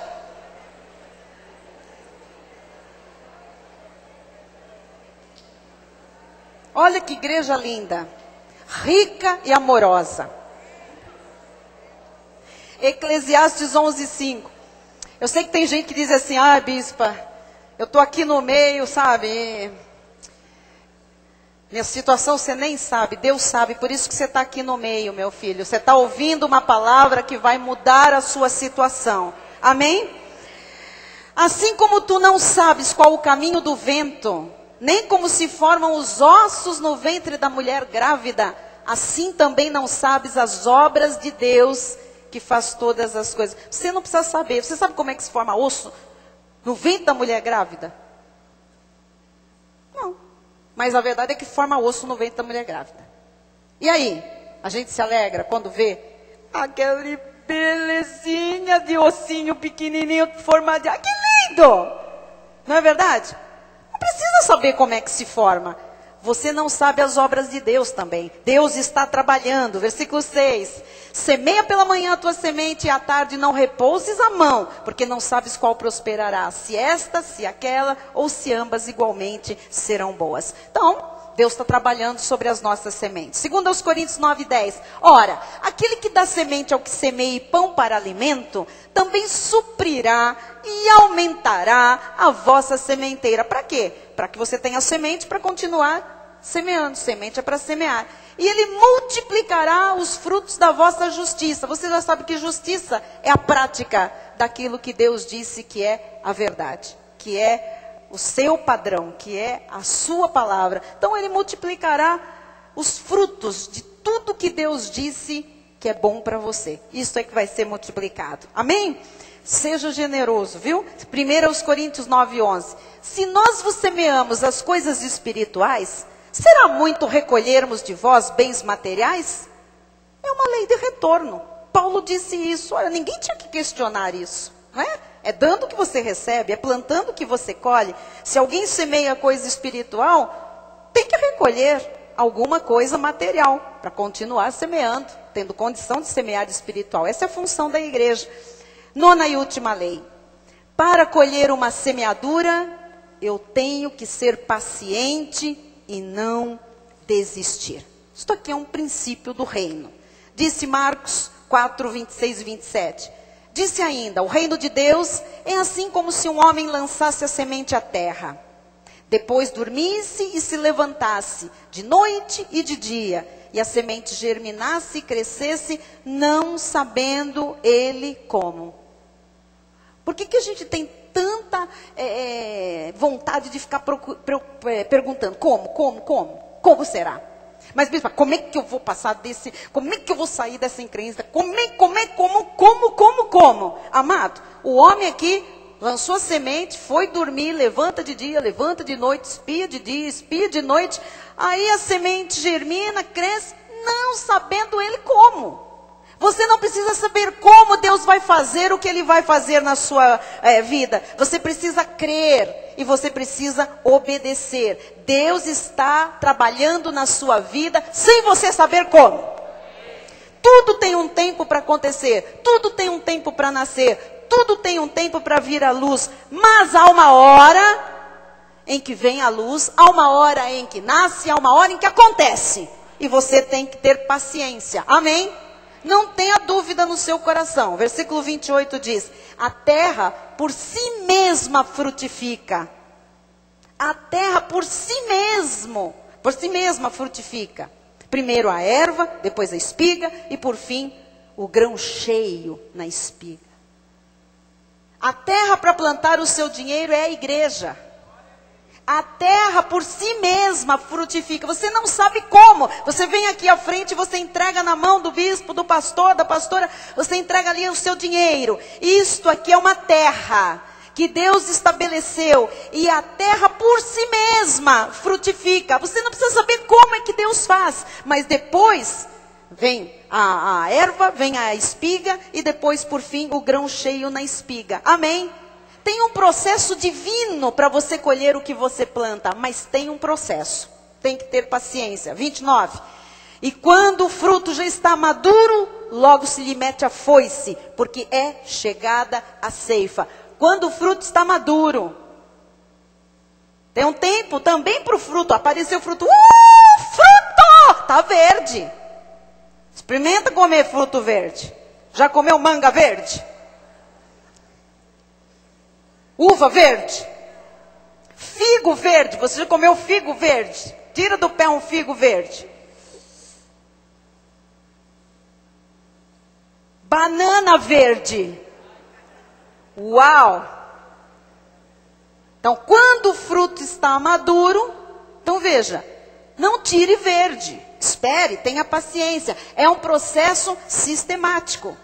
Olha que igreja linda, rica e amorosa. Eclesiastes 11:5. Eu sei que tem gente que diz assim: bispa, eu estou aqui no meio, sabe? Minha situação você nem sabe, Deus sabe, por isso que você está aqui no meio, meu filho. Você está ouvindo uma palavra que vai mudar a sua situação. Amém? Assim como tu não sabes qual o caminho do vento, nem como se formam os ossos no ventre da mulher grávida, assim também não sabes as obras de Deus que faz todas as coisas. Você não precisa saber. Você sabe como é que se forma osso no ventre da mulher grávida? Não. Mas a verdade é que forma osso no ventre da mulher grávida. E aí? A gente se alegra quando vê aquele belezinha de ossinho pequenininho formadinho. Que lindo! Não é verdade? Não precisa saber como é que se forma. Você não sabe as obras de Deus também. Deus está trabalhando. Versículo 6. Semeia pela manhã a tua semente e à tarde não repouses a mão, porque não sabes qual prosperará, se esta, se aquela, ou se ambas igualmente serão boas. Então, Deus está trabalhando sobre as nossas sementes. Segundo aos Coríntios 9:10. Ora, aquele que dá semente ao que semeia e pão para alimento, também suprirá e aumentará a vossa sementeira. Para quê? Para que você tenha semente para continuar semeando. Semente é para semear. E ele multiplicará os frutos da vossa justiça. Você já sabe que justiça é a prática daquilo que Deus disse que é a verdade. Que é o seu padrão, que é a sua palavra. Então ele multiplicará os frutos de tudo que Deus disse que é bom para você. Isso é que vai ser multiplicado. Amém? Seja generoso, viu? 1 Coríntios 9:11. Se nós vos semeamos as coisas espirituais, será muito recolhermos de vós bens materiais? É uma lei de retorno. Paulo disse isso. Olha, ninguém tinha que questionar isso. Não é? É dando que você recebe, é plantando que você colhe. Se alguém semeia coisa espiritual, tem que recolher. alguma coisa material, para continuar semeando, tendo condição de semear espiritual. Essa é a função da igreja. 9ª e última lei. Para colher uma semeadura, eu tenho que ser paciente e não desistir. Isto aqui é um princípio do reino. Disse Marcos 4, 26 e 27. Disse ainda, o reino de Deus é assim como se um homem lançasse a semente à terra. Depois dormisse e se levantasse, de noite e de dia, e a semente germinasse e crescesse, não sabendo ele como. Por que a gente tem tanta vontade de ficar perguntando, como será? Mas, bispa, como é que eu vou passar desse, como é que eu vou sair dessa encrenca? Como? Amado, o homem aqui lançou a semente, foi dormir, levanta de dia, levanta de noite, espia de dia, espia de noite. Aí a semente germina, cresce, não sabendo ele como. Você não precisa saber como Deus vai fazer o que Ele vai fazer na sua vida. Você precisa crer e você precisa obedecer. Deus está trabalhando na sua vida sem você saber como. Tudo tem um tempo para acontecer. Tudo tem um tempo para nascer. Tudo tem um tempo para vir à luz. Mas há uma hora em que vem a luz. Há uma hora em que nasce. Há uma hora em que acontece. E você tem que ter paciência. Amém? Não tenha dúvida no seu coração. Versículo 28 diz, a terra por si mesma frutifica. A terra por si mesma frutifica. Primeiro a erva, depois a espiga e por fim o grão cheio na espiga. A terra para plantar o seu dinheiro é a igreja. A terra por si mesma frutifica. Você não sabe como. Você vem aqui à frente, você entrega na mão do bispo, do pastor, da pastora. Você entrega ali o seu dinheiro. Isto aqui é uma terra que Deus estabeleceu. E a terra por si mesma frutifica. Você não precisa saber como é que Deus faz. Mas depois vem a erva, vem a espiga. E depois por fim o grão cheio na espiga. Amém? Tem um processo divino para você colher o que você planta, mas tem um processo. Tem que ter paciência. 29. E quando o fruto já está maduro, logo se lhe mete a foice, porque é chegada a ceifa. Quando o fruto está maduro, tem um tempo também para o fruto. Apareceu o fruto. Fruto! Está verde. Experimenta comer fruto verde. Já comeu manga verde? Uva verde, figo verde, você já comeu figo verde? Tira do pé um figo verde. Banana verde. Uau! Então, quando o fruto está maduro, então veja, não tire verde, espere, tenha paciência. É um processo sistemático.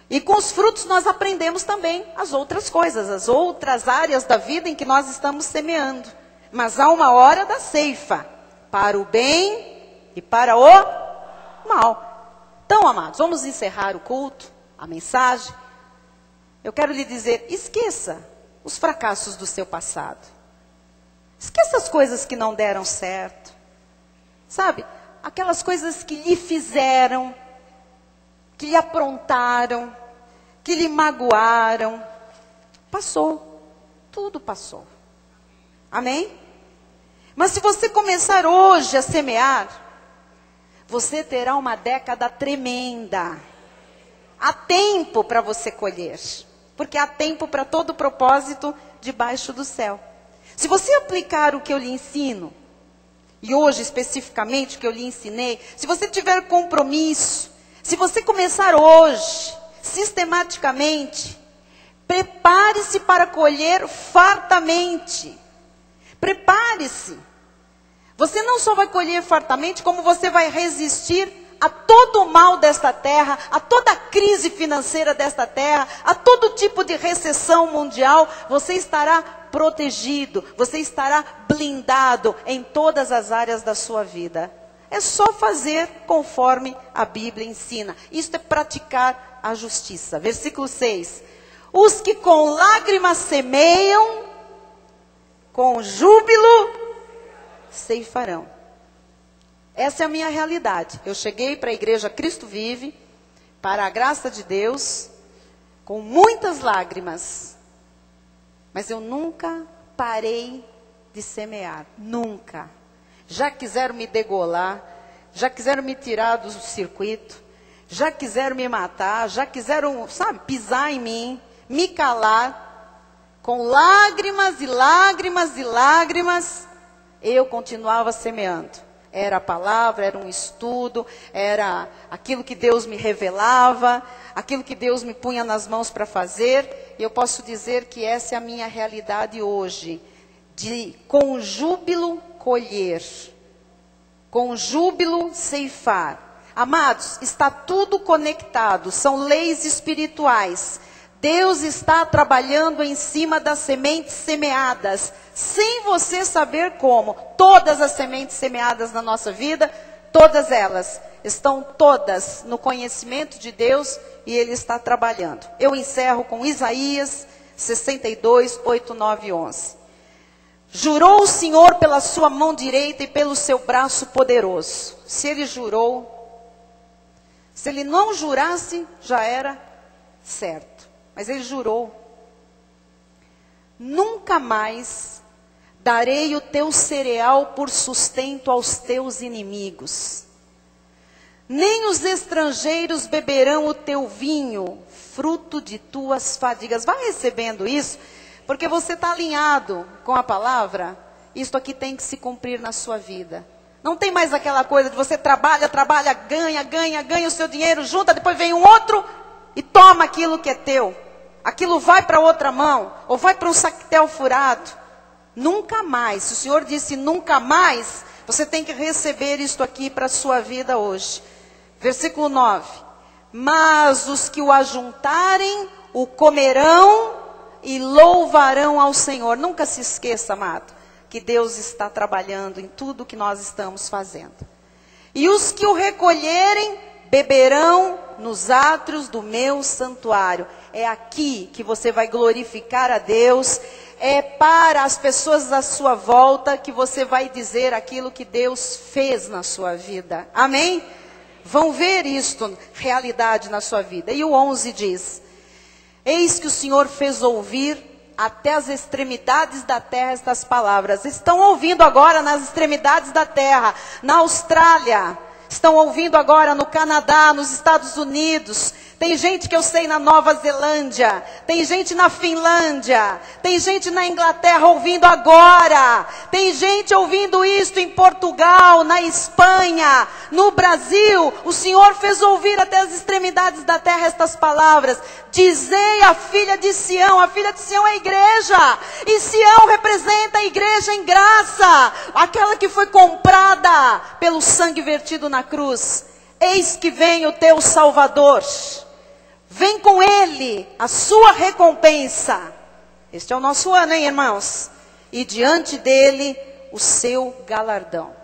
E com os frutos nós aprendemos também as outras coisas, as outras áreas da vida em que nós estamos semeando. Mas há uma hora da ceifa, para o bem e para o mal. Então, amados, vamos encerrar o culto, a mensagem. Eu quero lhe dizer, esqueça os fracassos do seu passado. Esqueça as coisas que não deram certo. Sabe, aquelas coisas que lhe fizeram, que lhe aprontaram, que lhe magoaram. Passou. Tudo passou. Amém? Mas se você começar hoje a semear, você terá uma década tremenda. Há tempo para você colher. Porque há tempo para todo propósito debaixo do céu. Se você aplicar o que eu lhe ensino, e hoje especificamente o que eu lhe ensinei, se você tiver compromisso, se você começar hoje, sistematicamente, prepare-se para colher fartamente. Prepare-se. Você não só vai colher fartamente, como você vai resistir a todo o mal desta terra, a toda a crise financeira desta terra, a todo tipo de recessão mundial. Você estará protegido, você estará blindado em todas as áreas da sua vida. É só fazer conforme a Bíblia ensina. Isto é praticar a justiça. Versículo 6. Os que com lágrimas semeiam, com júbilo ceifarão. Essa é a minha realidade. Eu cheguei para a igreja Cristo Vive, para a graça de Deus, com muitas lágrimas. Mas eu nunca parei de semear. Nunca. Já quiseram me degolar, já quiseram me tirar do circuito, já quiseram me matar, já quiseram, sabe, pisar em mim, me calar. Com lágrimas e lágrimas e lágrimas, eu continuava semeando. Era a palavra, era um estudo, era aquilo que Deus me revelava, aquilo que Deus me punha nas mãos para fazer. E eu posso dizer que essa é a minha realidade hoje, de com júbilo colher, com júbilo ceifar. Amados, está tudo conectado, são leis espirituais. Deus está trabalhando em cima das sementes semeadas, sem você saber como. Todas as sementes semeadas na nossa vida, todas elas, estão todas no conhecimento de Deus e Ele está trabalhando. Eu encerro com Isaías 62, 8, 9 e 11. Jurou o Senhor pela sua mão direita e pelo seu braço poderoso. Se Ele jurou, se Ele não jurasse, já era certo. Mas Ele jurou: nunca mais darei o teu cereal por sustento aos teus inimigos, nem os estrangeiros beberão o teu vinho, fruto de tuas fadigas. Vai recebendo isso, porque você está alinhado com a palavra. Isto aqui tem que se cumprir na sua vida. Não tem mais aquela coisa de você trabalha, ganha o seu dinheiro, junta, depois vem um outro e toma aquilo que é teu. Aquilo vai para outra mão, ou vai para um saquetel furado. Nunca mais. Se o Senhor disse nunca mais, você tem que receber isto aqui para a sua vida hoje. Versículo 9. Mas os que o ajuntarem, o comerão e louvarão ao Senhor. Nunca se esqueça, amado, que Deus está trabalhando em tudo que nós estamos fazendo. E os que o recolherem, beberão nos átrios do meu santuário. É aqui que você vai glorificar a Deus. É para as pessoas à sua volta que você vai dizer aquilo que Deus fez na sua vida. Amém? Vão ver isto, realidade na sua vida. E o 11 diz: eis que o Senhor fez ouvir até as extremidades da terra estas palavras. Estão ouvindo agora nas extremidades da terra, na Austrália. Estão ouvindo agora no Canadá, nos Estados Unidos. Tem gente que eu sei na Nova Zelândia. Tem gente na Finlândia. Tem gente na Inglaterra ouvindo agora. Tem gente ouvindo isto em Portugal, na Espanha, no Brasil. O Senhor fez ouvir até as extremidades da terra estas palavras. Dizei à filha de Sião. A filha de Sião é a igreja. E Sião representa a igreja em graça. Aquela que foi comprada pelo sangue vertido na cruz. Eis que vem o teu Salvador. Vem com Ele a sua recompensa. Este é o nosso ano, hein, irmãos? E diante dele o seu galardão.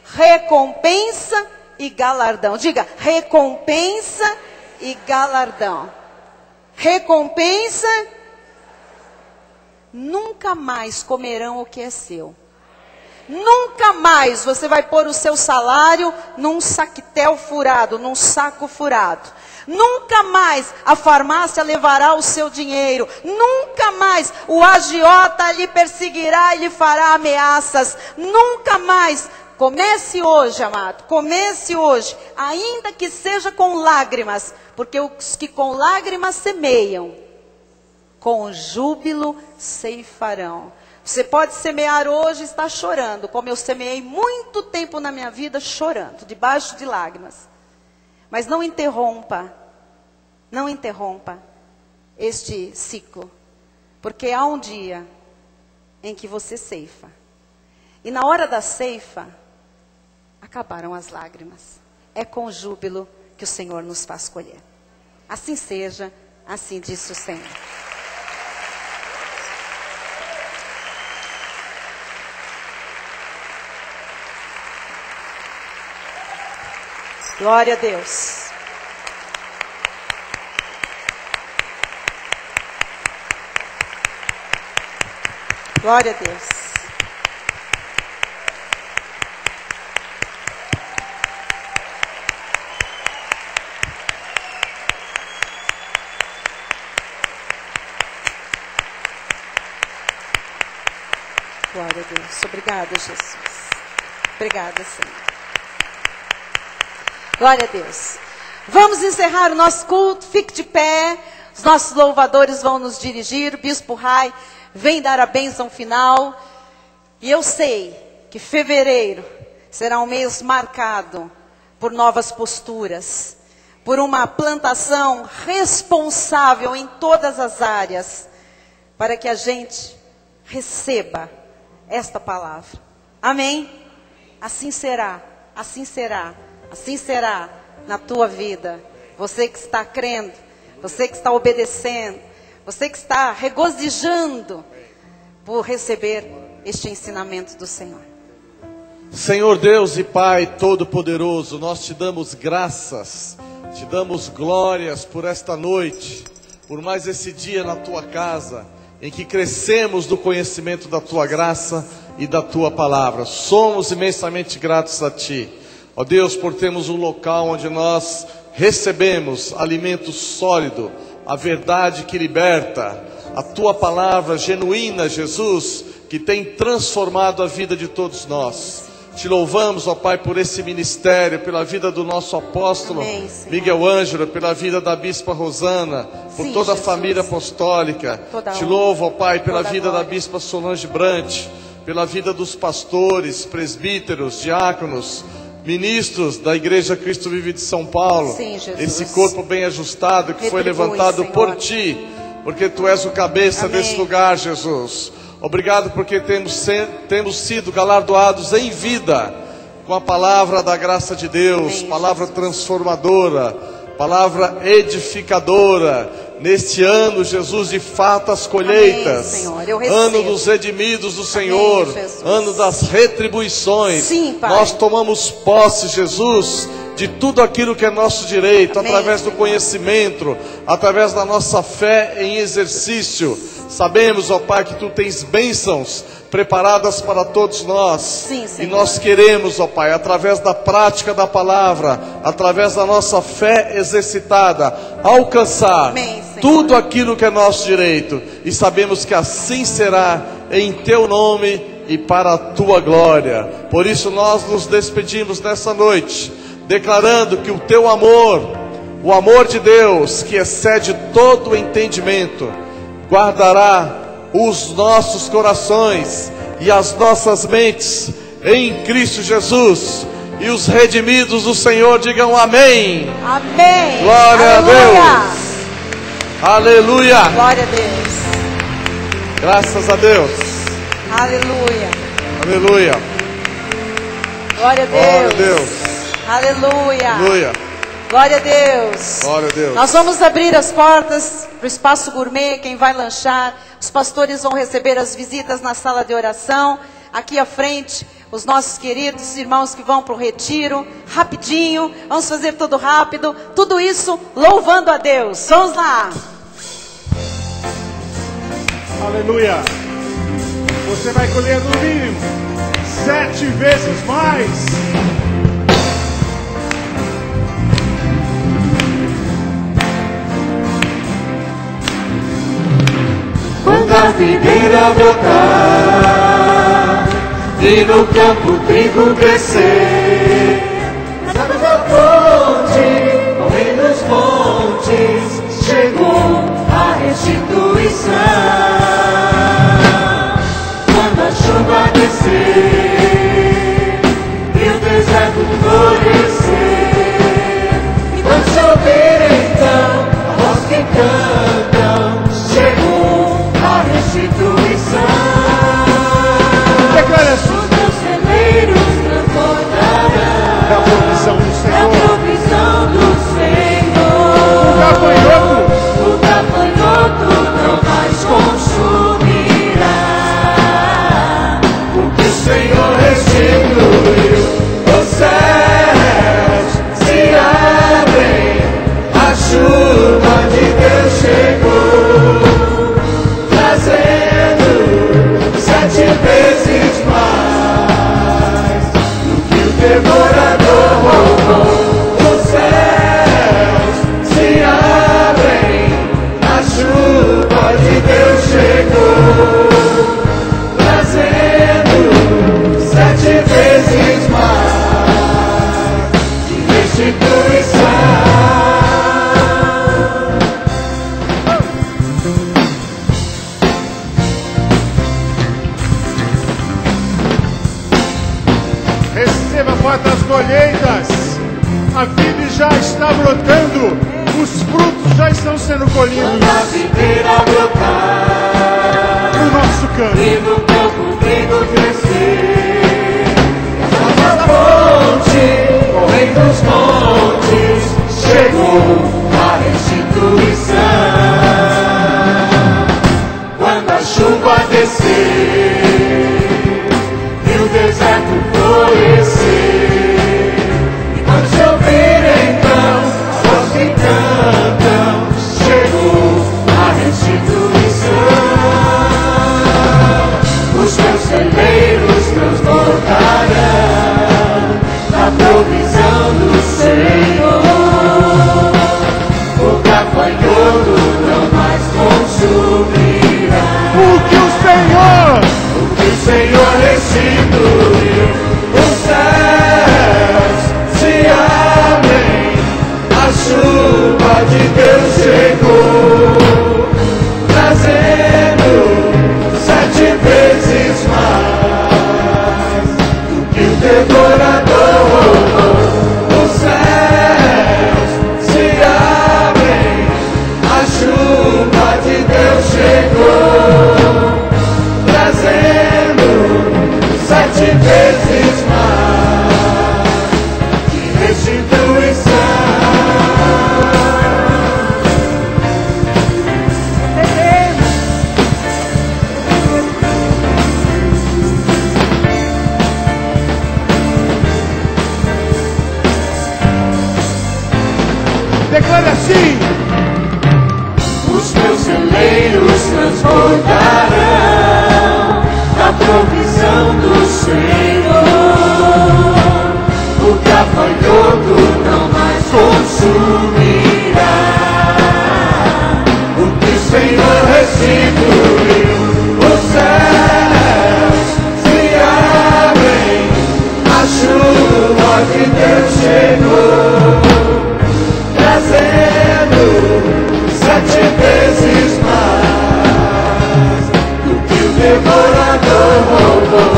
Recompensa e galardão. Diga, recompensa e galardão. Recompensa. Nunca mais comerão o que é seu. Nunca mais você vai pôr o seu salário num saquetel furado, num saco furado. Nunca mais a farmácia levará o seu dinheiro. Nunca mais o agiota lhe perseguirá e lhe fará ameaças. Nunca mais. Comece hoje, amado. Comece hoje. Ainda que seja com lágrimas. Porque os que com lágrimas semeiam, com júbilo ceifarão. Você pode semear hoje e estar chorando. Como eu semeei muito tempo na minha vida chorando. Debaixo de lágrimas. Mas não interrompa este ciclo. Porque há um dia em que você ceifa. E na hora da ceifa, acabaram as lágrimas. É com júbilo que o Senhor nos faz colher. Assim seja, assim disse o Senhor. Glória a Deus. Glória a Deus. Glória a Deus. Obrigada, Jesus. Obrigada, Senhor. Glória a Deus. Vamos encerrar o nosso culto. Fique de pé. Os nossos louvadores vão nos dirigir. O Bispo Rai vem dar a bênção final. E eu sei que fevereiro será um mês marcado por novas posturas, por uma plantação responsável em todas as áreas, para que a gente receba esta palavra. Amém? Assim será, assim será, assim será na tua vida. Você que está crendo, você que está obedecendo, você que está regozijando por receber este ensinamento do Senhor. Senhor Deus e Pai Todo-Poderoso, nós te damos graças, te damos glórias por esta noite, por mais esse dia na tua casa, em que crescemos no conhecimento da tua graça e da tua palavra. Somos imensamente gratos a ti, ó Deus, por termos um local onde nós recebemos alimento sólido, a verdade que liberta, a tua palavra genuína, Jesus, que tem transformado a vida de todos nós. Te louvamos, ó Pai, por esse ministério, pela vida do nosso apóstolo Miguel Ângelo, pela vida da bispa Rosana, por toda a família apostólica. Te louvo, ó Pai, pela vida da bispa Solange Brant, pela vida dos pastores, presbíteros, diáconos, ministros da Igreja Cristo Vive de São Paulo. Esse corpo bem ajustado que foi levantado por ti, porque tu és o cabeça desse lugar, Jesus. Obrigado porque temos sido galardoados em vida com a palavra da graça de Deus, palavra transformadora, palavra edificadora. Neste ano, Jesus, de fato as colheitas, ano dos redimidos do Senhor, ano das retribuições. Nós tomamos posse, Jesus, de tudo aquilo que é nosso direito, através do conhecimento, através da nossa fé em exercício. Sabemos, ó Pai, que tu tens bênçãos preparadas para todos nós. E nós queremos, ó Pai, através da prática da palavra, através da nossa fé exercitada, alcançar tudo aquilo que é nosso direito. E sabemos que assim será em teu nome e para a tua glória. Por isso nós nos despedimos nessa noite, declarando que o teu amor, o amor de Deus, que excede todo o entendimento, guardará os nossos corações e as nossas mentes em Cristo Jesus. E os redimidos do Senhor digam amém. Amém. Glória Aleluia. a Deus. Aleluia. Glória a Deus. Graças a Deus. Aleluia. Aleluia. Glória a Deus. Glória a Deus. Aleluia. Aleluia. Glória a Deus. Glória a Deus. Nós vamos abrir as portas para o espaço gourmet. Quem vai lanchar, os pastores vão receber as visitas na sala de oração. Aqui à frente, os nossos queridos irmãos que vão para o retiro. Rapidinho, vamos fazer tudo rápido. Tudo isso louvando a Deus. Vamos lá. Aleluia. Você vai colher no mínimo 7 vezes mais. Quando a videira brotar e no campo o trigo crescer, nas águas da fonte, ao meio dos montes, chegou a restituição. Quando a chuva descer e o deserto florescer, e quando chover então a voz que cantam, chegou a restituição. Os meus celeiros transbordarão. fartas colheitas. A vida já está brotando, os frutos já estão sendo colhidos. Quando a videira brotar, No nosso campo. e no campo o trigo crescer, a fonte, correndo os montes, chegou a restituição. Quando a chuva descer e o deserto florescer, e quando se ouvir então a voz que cantam, chegou a restituição. Os teus celeiros transbordarão da provisão do Senhor. O gafanhoto não mais consumirá. O que O Senhor restituiu, os céus se abrem, a chuva de Deus chegou, trazendo 7 vezes mais do que o devorador roubou. Os céus se abrem, a chuva de Deus chegou, trazendo 7 vezes mais de restituição. Declare assim. Os teus celeiros transbordarão da provisão do Senhor. O gafanhoto não mais consumirá. O que o Senhor restituiu, os céus se abrem, a chuva de Deus chegou, trazendo 7 vezes mais do que o devorador roubou.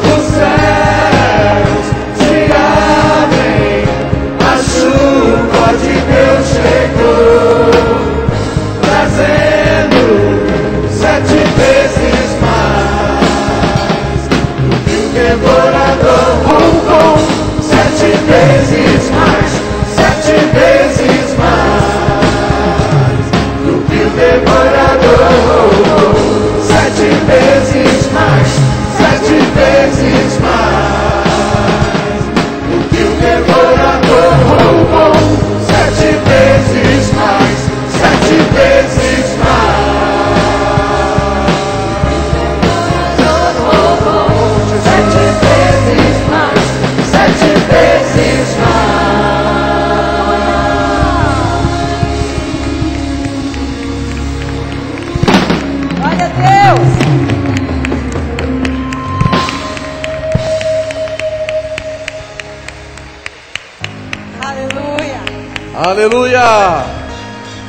Os céus se abrem, a chuva de Deus chegou, trazendo 7 vezes mais do que o devorador roubou. 7 vezes mais, 7 vezes mais do que o devorador roubou. 7 vezes mais, 7 vezes mais do que o devorador roubou. 7 vezes mais, 7 vezes mais. 7 vezes mais, 7 vezes Glória a Deus. Aleluia. Aleluia!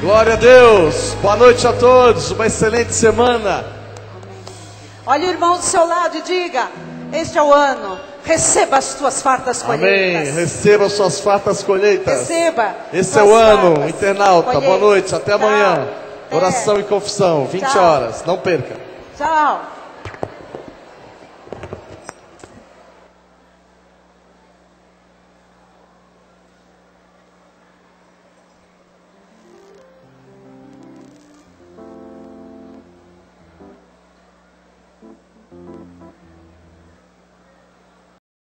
Glória a Deus! Boa noite a todos, uma excelente semana. Olha o irmão do seu lado e diga: este é o ano. Receba as tuas fartas Amém! colheitas. Receba suas fartas colheitas. Receba. Esse é suas o ano, fartas internauta. Boa colheitas. noite, até amanhã. Tchau. Oração e confissão, 20 Tchau. horas. Não perca. Tchau.